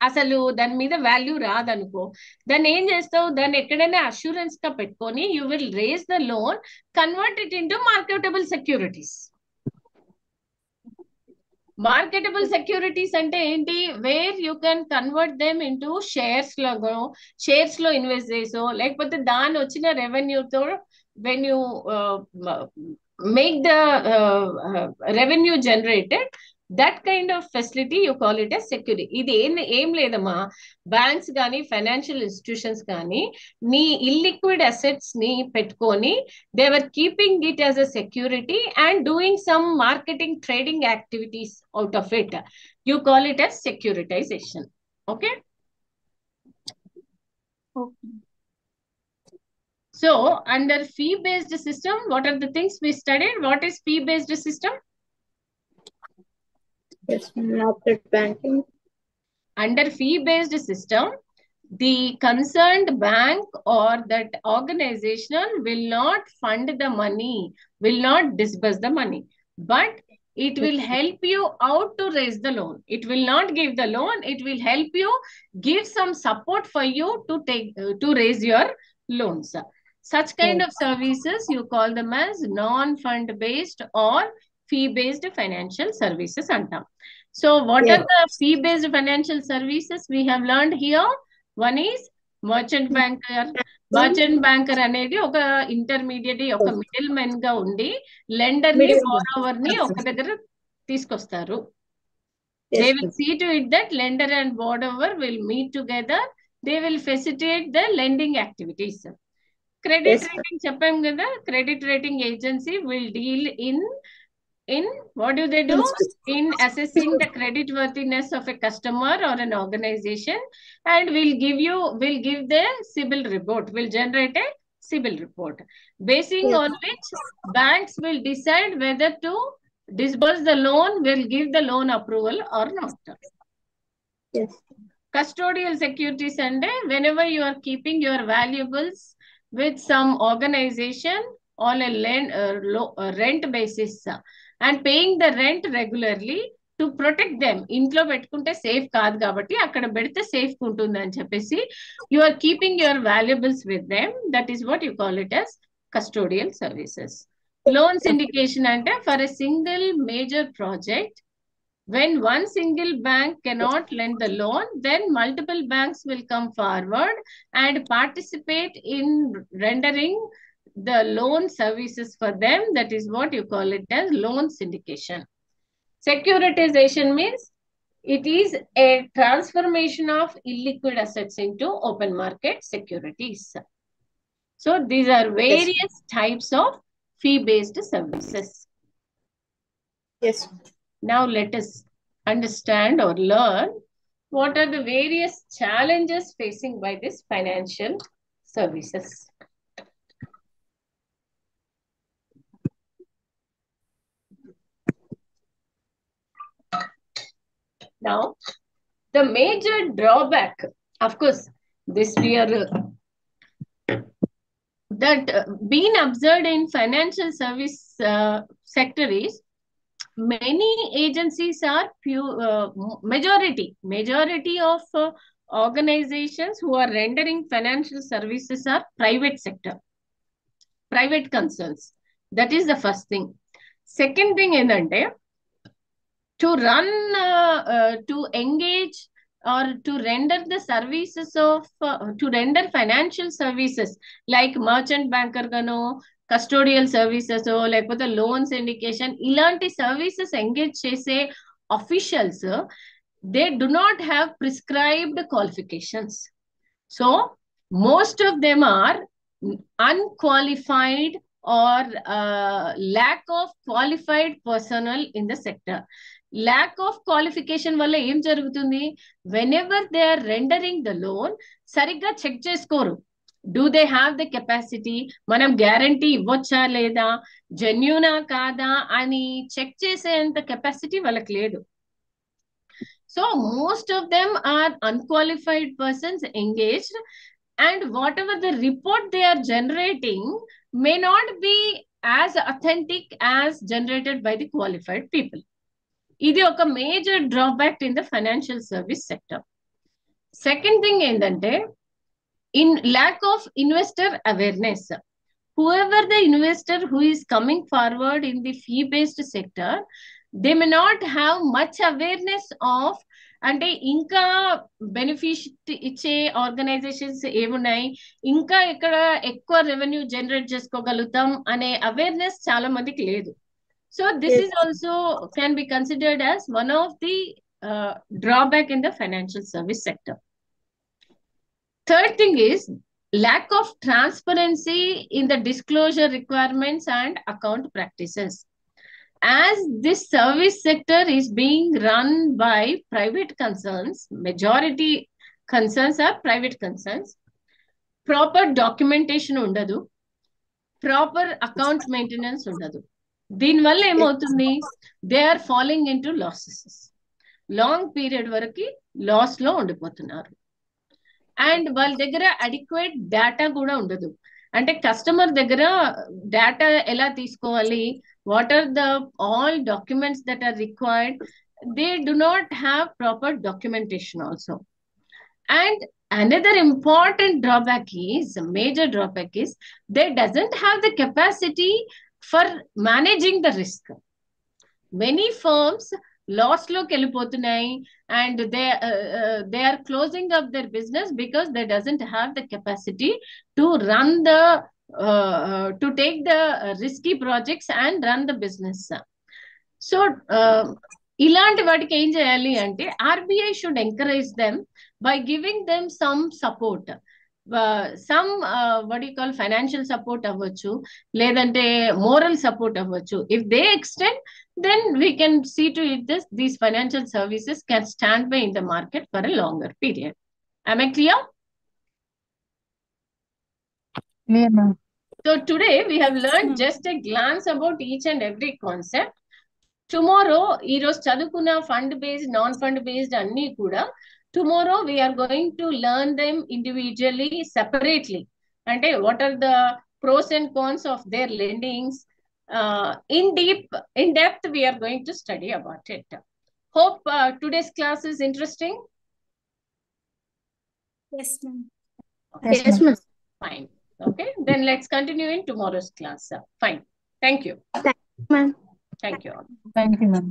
అసలు దాని మీద వాల్యూ రాదనుకో, దాన్ని ఏం చేస్తావు, దాన్ని ఎక్కడైనా అష్యూరెన్స్ గా పెట్టుకొని you will raise the loan, convert it into marketable securities. Marketable securities అంటే ఏంటి, where you can convert them into shares లో ఇన్వెస్ట్ చేసో, లేకపోతే దాని వచ్చిన రెవెన్యూతో when you make the revenue generated, that kind of facility you call it as security. ఇది ఏం లేదమ్మా, బ్యాంక్స్ కానీ ఫైనాన్షియల్ ఇన్స్టిట్యూషన్స్ కానీ నీ ఇల్లిక్విడ్ అసెట్స్ ని పెట్టుకొని they were keeping it as a security and doing some marketing trading activities out of it. You call it as securitization. Okay. So under fee based system, what are the things we studied? What is fee based system? Yes, market banking. Under fee based system, the concerned bank or that organization will not fund the money, will not disburse the money, but it will help you out to raise the loan. It will not give the loan, it will help you, give some support for you to raise your loans. Such kind of services you call them as non-fund based or fee based financial services antam. So what are the fee based financial services we have learned here? One is merchant banker. Merchant banker అనేది ఒక intermediate, ఒక middle men గా ఉండి lender ని, borrower ని ఒక దగ్గర తీసుకొస్తారు. They will see to it that lender and borrower will meet together. They will facilitate the lending activities. Credit rating చెప్పాం కదా, credit rating agency will deal in what do they do? In assessing the credit worthiness of a customer or an organization, and will give the CIBIL report, will generate a CIBIL report, basing on which banks will decide whether to disburse the loan, will give the loan approval or not. Yes. Custodial securities and whenever you are keeping your valuables with some organization on a rent basis and paying the rent regularly to protect them. ఇంట్లో పెట్టుకుంటే safe కాదు కాబట్టి అక్కడ పెడితే safe ఉంటుంది అని చెప్పేసి you are keeping your valuables with them. That is what you call it as custodial services. Loan syndication అంటే for a single major project, when one single bank cannot lend the loan, then multiple banks will come forward and participate in rendering the loan services for them. That is what you call it as loan syndication. Securitization means it is a transformation of illiquid assets into open market securities. So these are various types of fee-based services. Yes. Now let us understand or learn what are the various challenges facing by this financial services. Now, the major drawback, of course, this we are that being observed in financial service sector is many agencies are majority of organizations who are rendering financial services are private sector, private concerns. That is the first thing. Second thing ఏంటంటే to run to engage or to render the services of to render financial services like merchant banker gano custodial services or లేకపోతే loan syndication ఇలాంటి services engage చేసే officials they do not have prescribed qualifications. So most of them are unqualified or lack of qualified personnel in the sector. Lack of qualification వల్ల ఏం జరుగుతుంది, whenever they are rendering the loan సరిగ్గా check చేసుకోరు. Do they have the capacity? మనం guarantee ఇవ్వచ్చా లేదా, జెన్యూనా కాదా అని check చేసేంత కెపాసిటీ వాళ్ళకి లేదు. So most of them are unqualified persons engaged, and whatever the report they are generating may not be as authentic as generated by the qualified people. ఇది ఒక major drawback in the financial service sector. Second thing ఏంటంటే in lack of investor awareness. Whoever the investor who is coming forward in the fee-based sector, they may not have much awareness of అంటే ఇంకా benefit ఇచ్చే organisations ఏమున్నాయి, ఇంకా ఇక్కడ ఎక్కువ revenue generate చేసుకోగలుగుతాం అనే అవేర్నెస్ చాలా మందికి లేదు. So this is also can be considered as one of the drawback in the financial service sector. Third thing is lack of transparency in the disclosure requirements and account practices. As this service sector is being run by private concerns, majority concerns are private concerns, proper documentation undadu, proper account maintenance undadu. Din valla em avutundi, they are falling into losses. Long period varaki loss lo undipotunnaru. And వాళ్ళ దగ్గర adequate data కూడా ఉండదు. అంటే customer దగ్గర data ఎలా తీసుకోవాలి, what are the all documents that are required, they do not have proper documentation also. And another important drawback is, major drawback is, they doesn't have the capacity for managing the risk. Many firms loss లోకి వెళ్ళిపోతున్నాయి, and they are closing up their business because they doesn't have the capacity to run the to take the risky projects and run the business. So ఇలాంటి వాటికి ఏం చేయాలి అంటే RBI should encourage them by giving them some support. Some what do you call financial support అవ్వచ్చు, లేదంటే moral support అవ్వచ్చు. If they extend, then we can see to it that these financial services can stand by in the market for a longer period. Am I clear? Clear, ma'am. So today we have learned just a glance about each and every concept. Tomorrow, ఈ రోజు చదువుకున్న fund based, non fund based అన్ని కూడా tomorrow we are going to learn them individually, separately. అంటే what are the pros and cons of their lendings, in depth we are going to study about it. Hope today's class is interesting. Yes, ma'am. Yes, ma'am. Fine. Okay, then let's continue in tomorrow's class. Fine. Thank you. Ma'am. Thank you all. Thank you, ma'am.